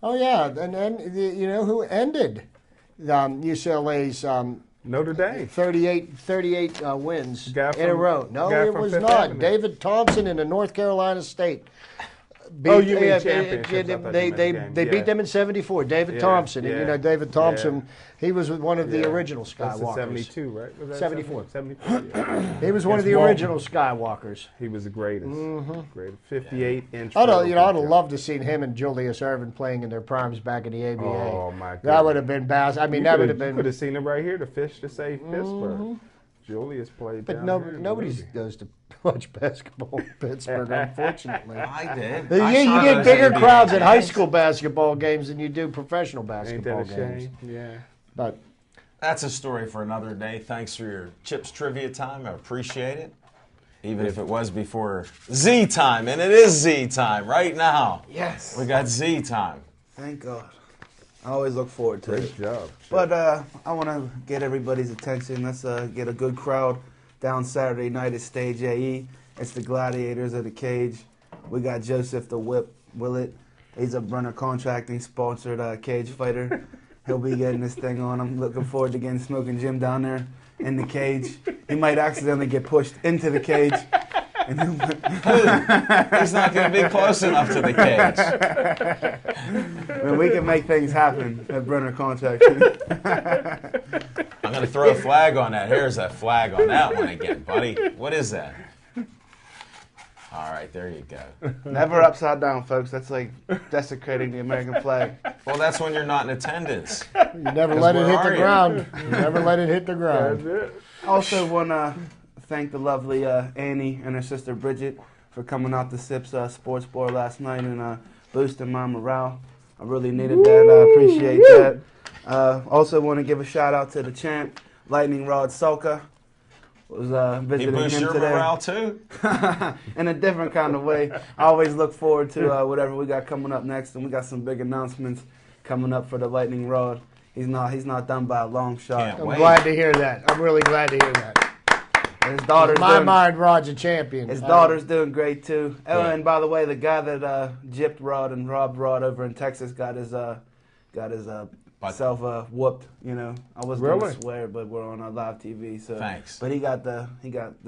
Oh yeah, and then you know who ended UCLA's Notre Dame. 38 wins Guy in a from- row? No, guy it from was Fifth not. Avenue. David Thompson in the North Carolina State. Oh, you mean championships. I thought They you meant game. they Yeah. beat them in '74. David Yeah, Thompson, and you yeah, know David Thompson, he was one of the Yeah. original That's the Skywalkers. 72, right? Was that 74. 74, yeah. He was one of the Walton. original Skywalkers. He was the greatest. Great. 58-inch. I'd photo have picture. loved to seen him and Julius Erving playing in their primes back in the ABA. Oh, my That goodness. would have been bad. I mean, You that could would have You been. could have seen him right here, the fish to save Pittsburgh. Julius played But down no, here in nobody Louisville. goes to watch basketball in Pittsburgh, unfortunately. I did. You, I you saw get those bigger NBA crowds at high games. school basketball games than you do professional Ain't basketball that a games. shame? Yeah. But That's a story for another day. Thanks for your Chips trivia time. I appreciate it. Even if it was before Z time, and it is Z time right now. Yes. We got Z time. Thank God. I always look forward to it. Great job. But I want to get everybody's attention. Let's get a good crowd down Saturday night at Stage AE. It's the Gladiators of the Cage. We got Joseph the Whip Willett. He's a Brenner Contracting sponsored cage fighter. He'll be getting this thing on. I'm looking forward to getting Smoking Jim down there in the cage. He might accidentally get pushed into the cage. And He's not going to be close enough to the cage. then we can make things happen at Brenner Contracting. I'm going to throw a flag on that. Here's a flag on that one again, buddy. What is that? All right, there you go. Never upside down, folks. That's like desecrating the American flag. Well, that's when you're not in attendance. you never let it where hit are the you? ground. You never let it hit the ground. That's it. Also want to thank the lovely Annie and her sister Bridget for coming out to SIP's sports bar last night and boosting my morale. I really needed that. I appreciate that. Also want to give a shout out to the champ, Lightning Rod Sulka. Was He visiting boosts him your today. morale too. In a different kind of way. I always look forward to whatever we got coming up next, and we got some big announcements coming up for the Lightning Rod. He's not done by a long shot. Can't I'm wait. glad to hear that. I'm really glad to hear that. His daughter's In my doing, mind, Rod's a champion. his daughter's doing great too. Oh, Yeah. and by the way, the guy that gypped Rod and robbed Rod over in Texas got his self whooped. You know, I was Really? gonna swear, but we're on live TV, so Thanks. But he got the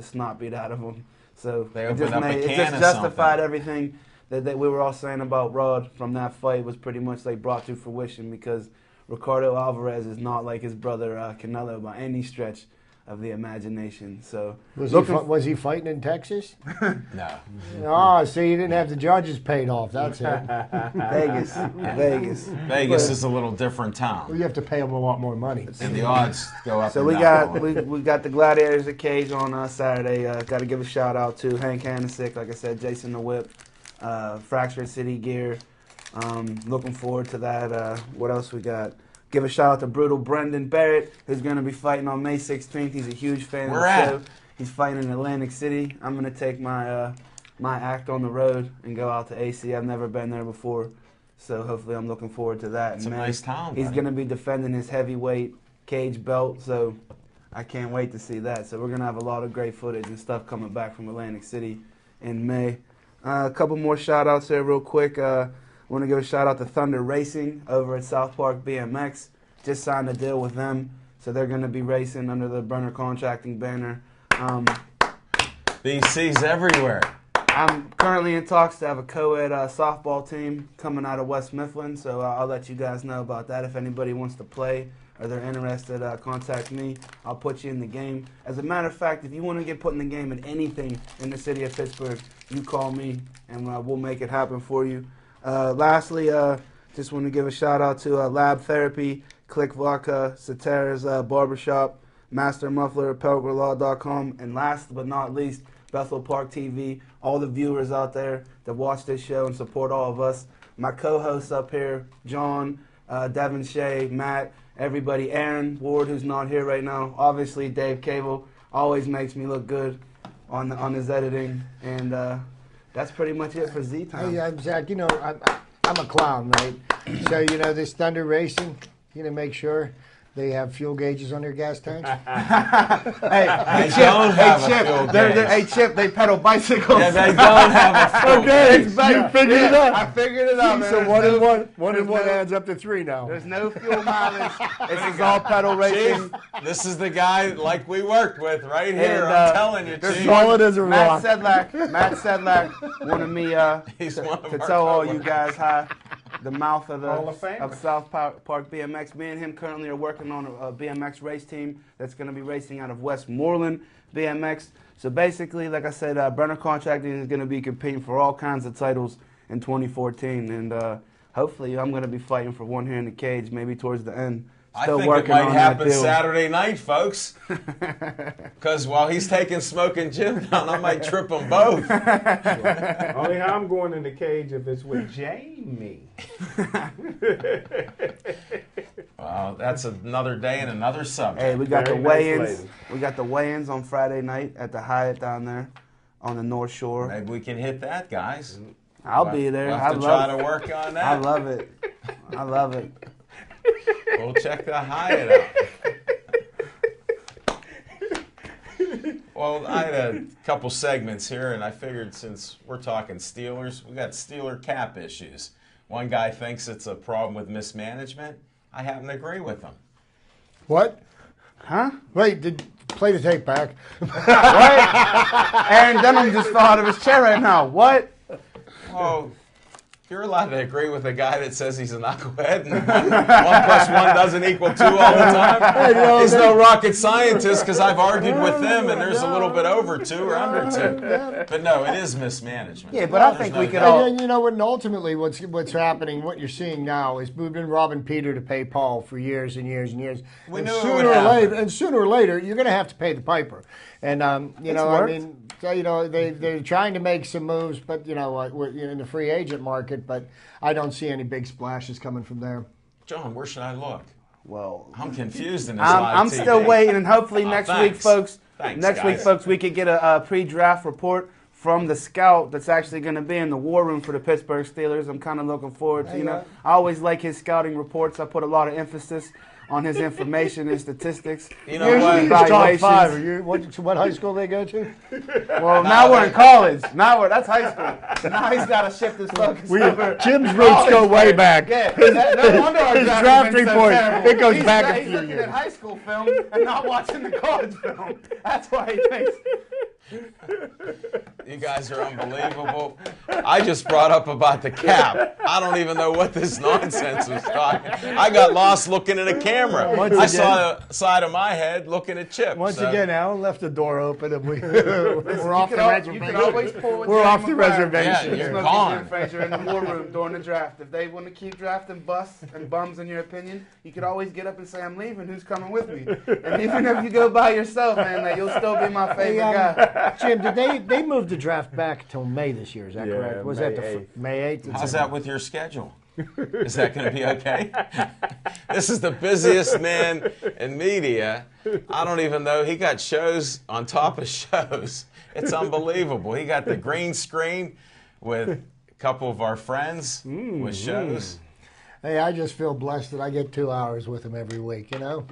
snot beat out of him. So They it opened just up a it can just of justified something. everything that we were all saying about Rod from that fight was pretty much like brought to fruition because Ricardo Alvarez is not like his brother Canelo by any stretch of the imagination. So Was he fighting in Texas? No. Oh, see, you didn't have the judges paid off. That's it. Vegas. Vegas is a little different Well, town, you have to pay them a lot more money. and the odds go up. So and we down. we got the Gladiators at Cage on Saturday. Got to give a shout out to Hank Hanesick, like I said, Jason the Whip, Fractured City Gear. Looking forward to that. What else we got? Give a shout out to Brutal Brendan Barrett, who's going to be fighting on May 16th. He's a huge fan of Where the at? show. He's fighting in Atlantic City. I'm going to take my my act on the road and go out to AC. I've never been there before, so hopefully I'm looking forward to that. It's a In May. nice town. He's buddy. going to be defending his heavyweight cage belt, so I can't wait to see that. So we're going to have a lot of great footage and stuff coming back from Atlantic City in May. A couple more shout-outs there real quick. I want to give a shout-out to Thunder Racing over at South Park BMX. Just signed a deal with them, so they're going to be racing under the Brenner Contracting banner. BC's everywhere. I'm currently in talks to have a co-ed softball team coming out of West Mifflin, so I'll let you guys know about that. If anybody wants to play or they're interested, contact me. I'll put you in the game. As a matter of fact, if you want to get put in the game in anything in the city of Pittsburgh, you call me and we'll make it happen for you. Lastly, just want to give a shout out to Lab Therapy, Click Vodka, Satara's Barbershop, Master Muffler, PelgrLaw.com, and last but not least, Bethel Park TV, all the viewers out there that watch this show and support all of us. My co-hosts up here, John, Devin Shea, Matt, everybody, Aaron Ward, who's not here right now, obviously Dave Cable, always makes me look good on his editing, and that's pretty much it for Z-Time. Hey, Zach, you know, I'm a clown, right? So, you know, this Thunder Racing, you know, make sure they have fuel gauges on their gas tanks. Hey, don't have a Chip, fuel they're, gauge. hey, Chip, they pedal bicycles. Yeah, they don't have a full Okay, gauge. you figured it out. I figured it out, man. So There's one and no- one there's no- adds up to 3 now. There's no fuel mileage. This is all pedal racing. Chief, this is the guy like we worked with right here. And, I'm telling you, there's Chief. Solid as a Matt rock. Sedlak wanted me He's one of to our tell all you coworkers. guys hi. The mouth of Hall of Famer. South Park BMX. Me and him currently are working on a BMX race team that's going to be racing out of Westmoreland BMX. So basically, like I said, Brenner Contracting is going to be competing for all kinds of titles in 2014, and hopefully, I'm going to be fighting for one here in the cage, maybe towards the end. I Still think it working might on happen that deal. Saturday night, folks. Because while he's taking Smoke and Jim down, I might trip them both. Only how I'm going in the cage if it's with Jamie. Well, that's another day and another subject. Hey, we got Very the nice weigh-ins. lady. We got the weigh-ins on Friday night at the Hyatt down there on the North Shore. Maybe we can hit that, guys. I'll be there. We'll I have to love try it. to work on I that. love it. I love it. We'll check the Hyatt out. Well, I had a couple segments here, and I figured since we're talking Steelers, we got Steeler cap issues. One guy thinks it's a problem with mismanagement. I happen to agree with him. What? Huh? Wait, play the tape back. What? Aaron Dunham just fell out of his chair right now. What? Well, you're allowed to agree with a guy that says he's a knucklehead and 1 plus 1 doesn't equal 2 all the time. He's no rocket scientist because I've argued with them and there's a little bit over 2 or under 2. But no, it is mismanagement. Yeah, but I There's think no we could doubt. all- And you know what? And ultimately, what's happening, what you're seeing now, is we've been robbing Peter to pay Paul for years and years and years. We and knew it sooner would or happen. later, and sooner or later, you're going to have to pay the piper. And you know, worked. I mean, they're trying to make some moves, but we're in the free agent market. But I don't see any big splashes coming from there. John, where should I look? Well, I'm confused in this live I'm TV. still waiting, and hopefully next week, thanks. folks. Thanks, next week, guys. folks, we could get a pre-draft report from the scout that's actually going to be in the war room for the Pittsburgh Steelers. I'm kind of looking forward to. I always like his scouting reports. I put a lot of emphasis on his information and statistics. You know what? He's top Evaluations. 5. Are you, what high school they go to? Well, now we're in college. That's high school. Now he's got to shift his focus over. Jim's roots go way back. Yeah, no wonder our His draft draft has been so report, terrible. it goes He's back a he's few looking years. at high school film and not watching the college film. That's why he thinks. You guys are unbelievable. I just brought up about the cap. I don't even know what this nonsense was talking. I got lost looking at a camera. Once I again- saw the side of my head looking at Chip. Once so- again, Alan left the door open, and we're off the You can always reservation. pull with We're Jerry off the Maguire. reservation. Yeah, you're Smoking gone. Jim Frazier in the war room during the draft. If they want to keep drafting busts and bums, in your opinion, you could always get up and say, "I'm leaving. Who's coming with me?" And even if you go by yourself, man, like, you'll still be my favorite guy. Jim, did they moved the draft back till May this year? Is that Yeah, correct? Was May that the 8th. May 8th? How's that with your schedule? Is that going to be okay? This is the busiest man in media. I don't even know. He got shows on top of shows. It's unbelievable. He got the green screen with a couple of our friends with shows. Hey, I just feel blessed that I get 2 hours with him every week. Well,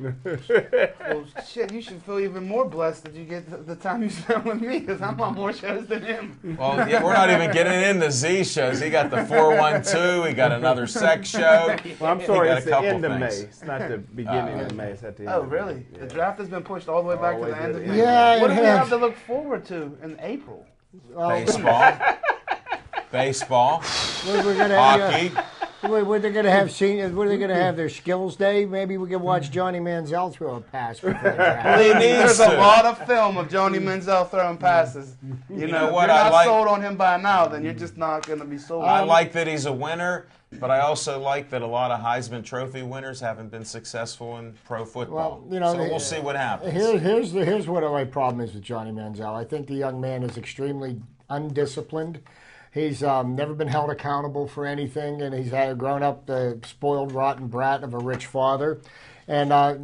shit, you should feel even more blessed that you get the time you spend with me, because I'm on more shows than him. Well, yeah, we're not even getting into Z shows. He got the 412. He got another sex show. Well, I'm He sorry, got it's a the couple end of May. things. It's not the beginning of May. It's at the end. Oh, of May. really? The draft has been pushed all the way back to the end of May. Yeah, What it do we has. have to look forward to in April? Baseball, We're gonna hockey. What they're going to have seniors? What are they going to have? Their skills day? Maybe we can watch Johnny Manziel throw a pass. Before the draft. He needs There's a to. lot of film of Johnny Manziel throwing passes. You know, know what if you're I not like? sold on him by now, then you're just not going to be sold. I like that he's a winner, but I also like that a lot of Heisman Trophy winners haven't been successful in pro football. Well, so we'll see what happens. Here's what my problem is with Johnny Manziel. I think the young man is extremely undisciplined. He's never been held accountable for anything, and he's grown up the spoiled, rotten brat of a rich father. And I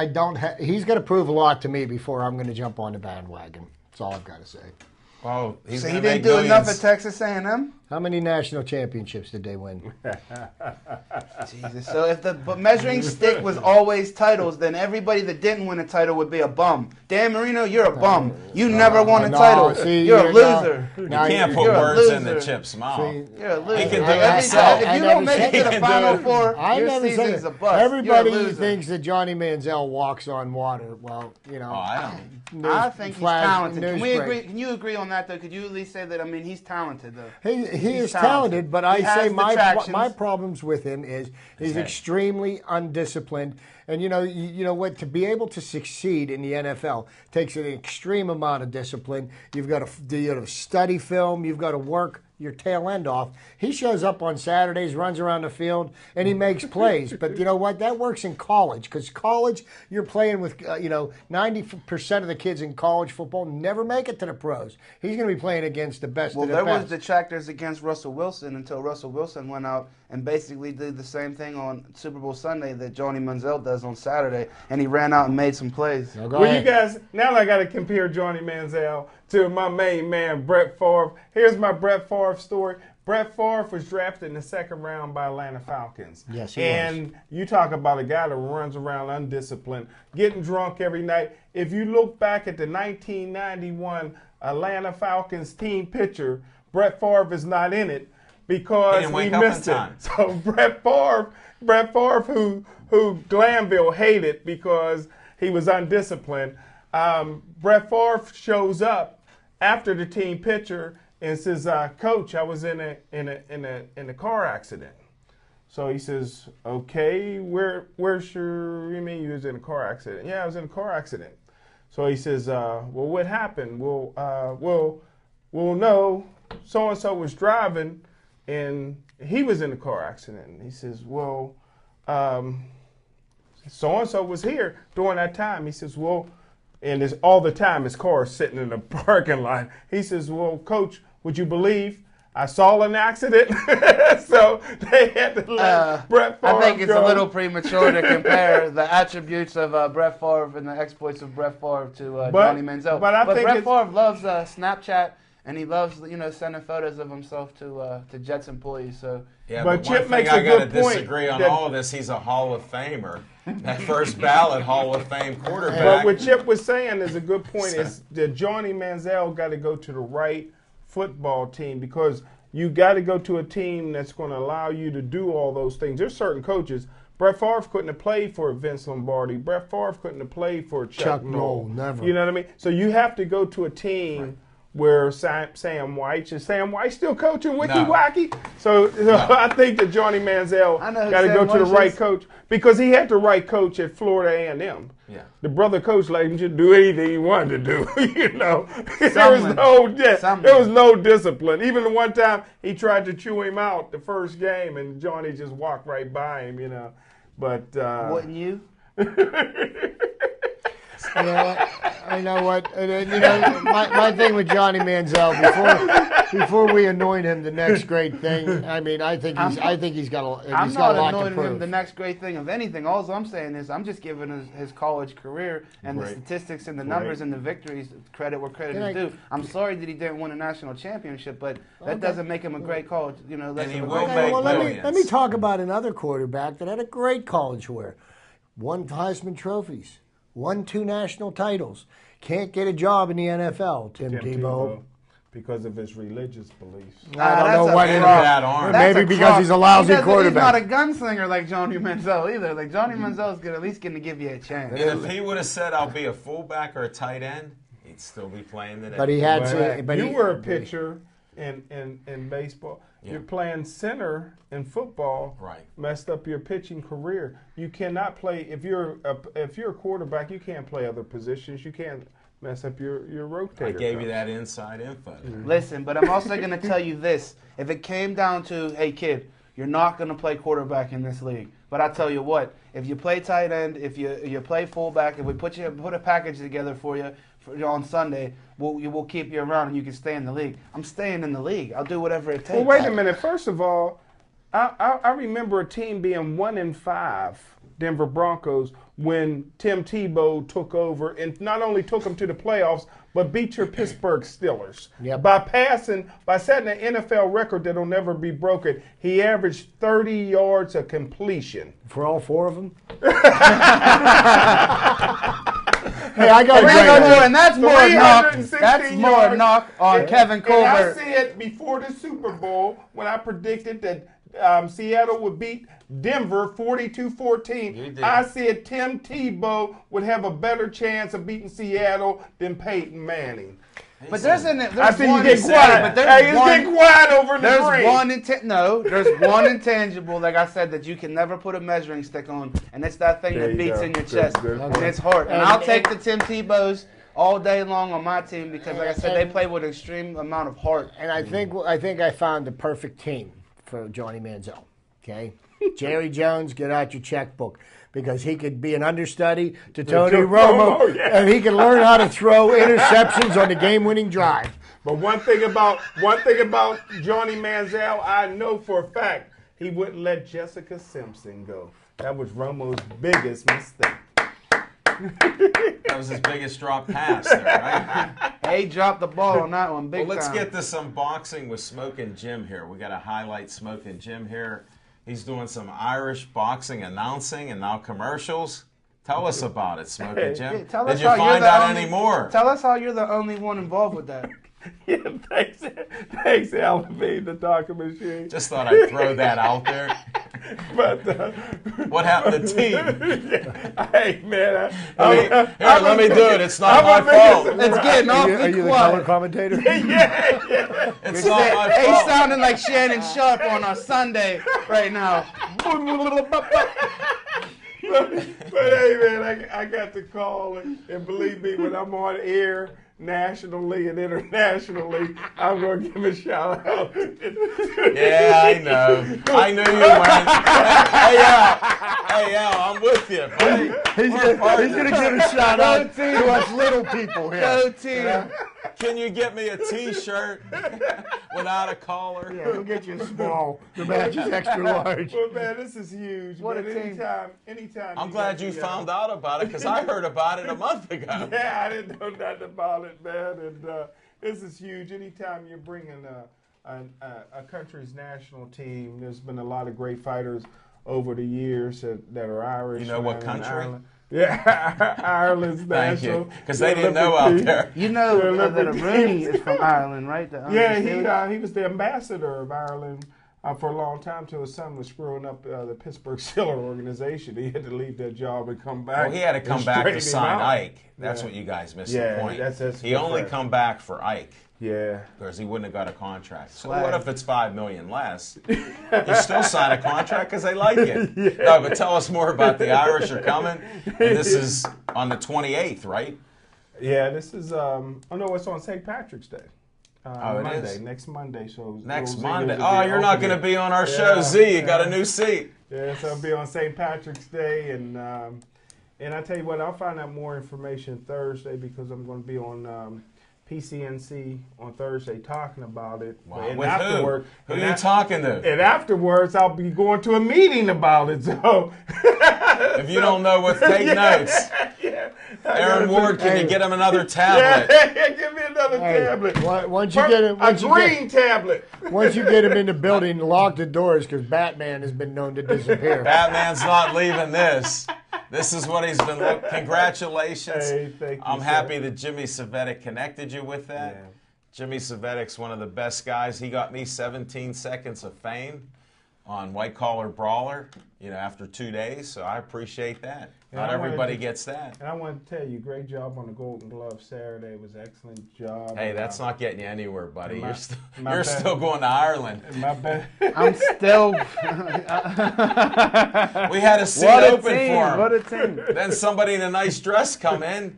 don't. He's going to prove a lot to me before I'm going to jump on the bandwagon. That's all I've got to say. Oh, he's So he gonna didn't make do enough millions. at Texas A&M? How many national championships did they win? Jesus. So if the measuring stick was always titles, then everybody that didn't win a title would be a bum. Dan Marino, you're a bum. You never won a No, title. see, you're a loser. You can't put You're a words in the loser. Chip's mouth. You're a loser. He can do Every himself. time- I If you never don't make it said to he the can Final do- Four, I your never season's said a it. bust. Everybody You're a loser. thinks that Johnny Manziel walks on water. Well, Oh, I don't. I think he's flash, talented. Can we newsbreak. agree? Can you agree on that though? Could you at least say that? I mean, he's talented though. He He's is talented, but I He has say the my tractions. problems with him is he's head. extremely undisciplined. And you know what? To be able to succeed in the NFL takes an extreme amount of discipline. You've got to study film. You've got to work your tail end off. He shows up on Saturdays, runs around the field, and he makes plays. But you know what? That works in college, because college you're playing with 90% of the kids in college football never make it to the pros. He's going to be playing against the best Well, of the there best. was detractors against Russell Wilson until Russell Wilson went out and basically did the same thing on Super Bowl Sunday that Johnny Manziel does on Saturday, and he ran out and made some plays. Now go Well, ahead. you guys, now I got to compare Johnny Manziel to my main man, Brett Favre. Here's my Brett Favre story. Brett Favre was drafted in the second round by Atlanta Falcons. Yes, he And you talk about a guy that runs around undisciplined, getting drunk every night. If you look back at the 1991 Atlanta Falcons team picture, Brett Favre is not in it because He didn't he wake up in missed it. time. So Brett Favre, who Glanville hated because he was undisciplined. Brett Favre shows up after the team picture and says, "Coach, I was in a car accident." So he says, "Okay, where's your? You mean you was in a car accident?" "Yeah, I was in a car accident." So he says, "Well, what happened?" We'll know. So and so was driving, and he was in a car accident. And he says, "Well, so and so was here during that time." He says, "Well, and it's all the time his car is sitting in the parking lot. He says, well, Coach, would you believe I saw an accident? So they had to let Brett Favre I think it's go. a little premature to compare the attributes of Brett Favre and the exploits of Brett Favre to Johnny Manziel. but I think Brett it's- Favre loves Snapchat, and he loves sending photos of himself to Jets employees. So Yeah, But but Chip one thing makes I a got to good point disagree on that- all of this. He's a Hall of Famer, that first ballot Hall of Fame quarterback. But what Chip was saying is a good point. Is that Johnny Manziel got to go to the right football team, because you got to go to a team that's going to allow you to do all those things. There's certain coaches. Brett Favre couldn't have played for Vince Lombardi. Brett Favre couldn't have played for Chuck Noll. Never. You know what I mean? So you have to go to a team where Sam White is Sam White still coaching Wiki No. Wacky. So I think that Johnny Manziel I know who got to Sam go to the White right is. coach, because he had the right coach at Florida A&M. Yeah. The brother coach let him just do anything he wanted to do. You know, there was Someone. there was no discipline. Even the one time he tried to chew him out the first game, and Johnny just walked right by him. You know, but wouldn't you? You know what? I know what. And then, you know, my thing with Johnny Manziel before we anoint him the next great thing. I mean, I think he's got a I'm he's got not a lot to anointing him prove. the next great thing of anything. All I'm saying is I'm just giving his college career and the Great. statistics and the numbers and the victories credit where credit Can is I- due. I'm sorry that he didn't win a national championship, but that Okay. doesn't make him a great college. You know, less And he of a will great make Well, millions. let me talk about another quarterback that had a great college career. Won Heisman trophies, won 2 national titles, can't get a job in the NFL. Tim Tebow. because of his religious beliefs. I don't that's know a what. And crock. that arm. That's Maybe a because crock. he's a lousy He's quarterback. not a gunslinger like Johnny Manziel either. Like Johnny Manziel's at least going to give you a chance. And if he would have said, I'll be a fullback or a tight end, he'd still be playing today. But he had But to. But you he, were a pitcher in baseball. Yeah. You're playing center in football. Right. Messed up your pitching career. You cannot play if you're a quarterback. You can't play other positions. You can't mess up your rotator. I gave you cuff. that inside info. Listen, but I'm also going to tell you this. If it came down to, hey, kid, you're not going to play quarterback in this league. But I tell you what, if you play tight end, if you play fullback, if we put a package together for you on Sunday, we'll keep you around and you can stay in the league. I'm staying in the league. I'll do whatever it takes. Well, wait a minute. First of all, I remember a team being 1-5, Denver Broncos, when Tim Tebow took over and not only took them to the playoffs, but beat your Pittsburgh Steelers. Yep. By setting an NFL record that'll never be broken. He averaged 30 yards of completion. for all 4 of them. Hey, I got a And great that's more knock. 316 That's more yards. knock on Kevin And I Colbert. said before the Super Bowl when I predicted that Seattle would beat Denver You 42-14. did. I said Tim Tebow would have a better chance of beating Seattle than Peyton Manning. But there's I see you one get quiet. but there's Hey, it's one, getting quiet over in the there's green. there's one intangible, like I said, that you can never put a measuring stick on, and it's that thing There that you beats go. in your Good, chest, good. and it's hard. And And- I'll take the Tim Tebows all day long on my team because, like I said, they And- play with an extreme amount of heart. And I think I found the perfect team for Johnny Manziel. Okay, Jerry Jones, get out your checkbook because he could be an understudy to Tony Romo, Romo, yeah. and he can learn how to throw interceptions on the game-winning drive. But one thing about Johnny Manziel, I know for a fact he wouldn't let Jessica Simpson go. That was Romo's biggest mistake. That was his biggest drop pass there, right? They dropped the ball on that one big Well, let's time. get to some boxing with Smokin' Jim here. We got to highlight Smokin' Jim here. He's doing some Irish boxing announcing and now commercials. Tell us about it, Smokin' Jim. Yeah, tell Did us you how you're find the out only- any more? Tell us how you're the only one involved with that. Yeah, thanks, Alan B, the talking machine. Just thought I'd throw that out there. But What happened to T? hey, man, Let me do it. It's not my I'm a biggest- fault. It's getting Are you awfully the color quiet. commentator? It's not my He's fault. sounding like Shannon Sharp on a Sunday right now. but hey, man, I got the call, and believe me, when I'm on air, nationally and internationally, I'm going to give a shout out. Yeah, I know. I knew you weren't. Hey, Al, I'm with you, buddy. He's going to give a shout out to us little people here. Go team. Can you get me a T-shirt without a collar? Yeah, we'll get you a small. The match is extra large. Well, man, this is huge. What man. a team. Anytime. I'm glad you found out about it because I heard about it a month ago. Yeah, I didn't know nothing about it, man. And this is huge. Anytime you're bringing a country's national team, there's been a lot of great fighters over the years that are Irish. You know what man, country? Ireland. Yeah, Ireland's Thank national. you, because they didn't know out there. You know Yeah, that Rooney is from Ireland, right? Yeah, he was the ambassador of Ireland for a long time till his son was screwing up the Pittsburgh Steelers organization. He had to leave that job and come back. Well, he had to come and back to straighten him sign out. Ike. That's Yeah. what you guys missed Yeah, the point. that's He only different. come back for Ike Yeah. because he wouldn't have got a contract. So Swag. what if it's $5 million less? You still sign a contract because they like it. No, but tell us more about the Irish are coming. And this is on the 28th, right? Yeah, this is, oh no, it's on St. Patrick's Day. It Monday, is? next Monday. So Next Little Monday. Zingers will Oh, be you're not going to opening. be on our show, Yeah, Z. You got yeah. a new seat. Yeah, so it'll be on St. Patrick's Day, and I tell you what, I'll find out more information Thursday because I'm going to be on PCNC on Thursday talking about it. Wow. And With afterward, who? Who and are you talking to? And afterwards, I'll be going to a meeting about it. So If you don't know what, take notes. yeah, Aaron Ward, can you get him another Yeah, tablet? give me another Hey, tablet. once you get it, once a you get, green tablet. once you get him in the building, lock the doors because Batman has been known to disappear. Batman's not leaving this. This is what he's been looking. Congratulations. Hey, thank you, I'm sir. happy that Jimmy Savetic connected you with that. Yeah. Jimmy Savetic's one of the best guys. He got me 17 seconds of fame on White Collar Brawler, after 2 days. So I appreciate that. Yeah, Not I wanted everybody to- gets that. And I want to tell you, great job on the Golden Glove Saturday. It was an excellent job. Hey, that's not getting you anywhere, buddy. My- You're my you're bad. still going to Ireland. My bad. I'm still. We had a seat What a open team! for him. What a team! Then somebody in a nice dress come in.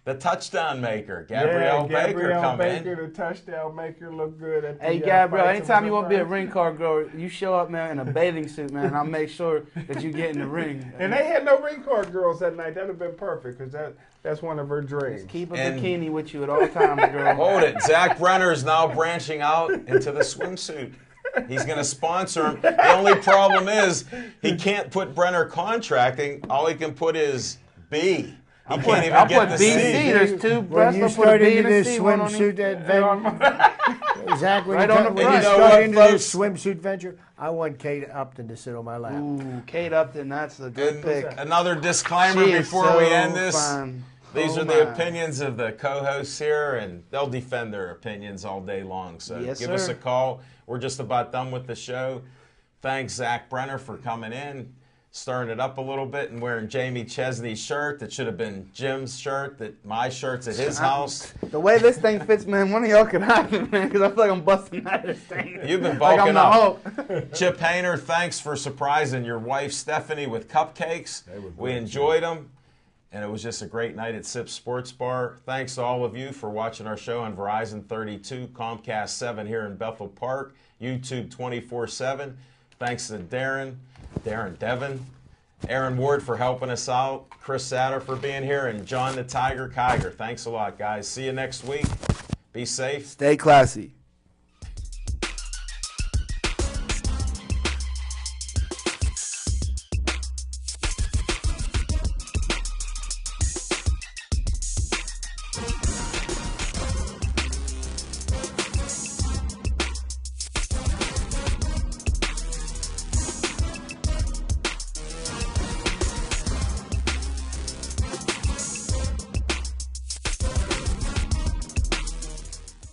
The touchdown maker, Gabrielle Baker, come Baker, in. the touchdown maker, looked good. At the, Hey, Gabrielle, fights anytime in you the want to be a first. ring card girl, you show up, man, in a bathing suit, man. I'll make sure that you get in the ring. And they had no ring card girls that night. That would have been perfect because that's one of her dreams. Keep a And- bikini with you at all times, girl. Hold it. Zach Brenner is now branching out into the swimsuit. He's going to sponsor him. The only problem is he can't put Brenner contracting. All he can put is B. He can't even I'll get put the BC. C. There's two When breasts. you I'll put a start B into and a this C, one on each. swimsuit venture, Zach, when Right you, on the when you front. You know start what, into this folks? swimsuit venture, I want Kate Upton to sit on my lap. Ooh, Kate Upton, that's a good And pick. another disclaimer She is before so we end this. fine. These Oh, are the my. opinions of the co-hosts here, and they'll defend their opinions all day long. So Yes, give us sir. a call. We're just about done with the show. Thanks, Zach Brenner, for coming in, stirring it up a little bit, and wearing Jamie Chesney's shirt that should have been Jim's shirt, that my shirt's at his house. The way this thing fits, man, one of y'all could have it, man, because I feel like I'm busting out of this thing. You've been like bulking I'm the up. Hulk. Chip Hayner, thanks for surprising your wife Stephanie with cupcakes. We enjoyed them, and it was just a great night at Sip Sports Bar. Thanks to all of you for watching our show on Verizon 32, Comcast 7 here in Bethel Park, YouTube 24/7. Thanks to Devin, Aaron Ward for helping us out, Chris Satter for being here, and John the Tiger Kiger. Thanks a lot, guys. See you next week. Be safe. Stay classy.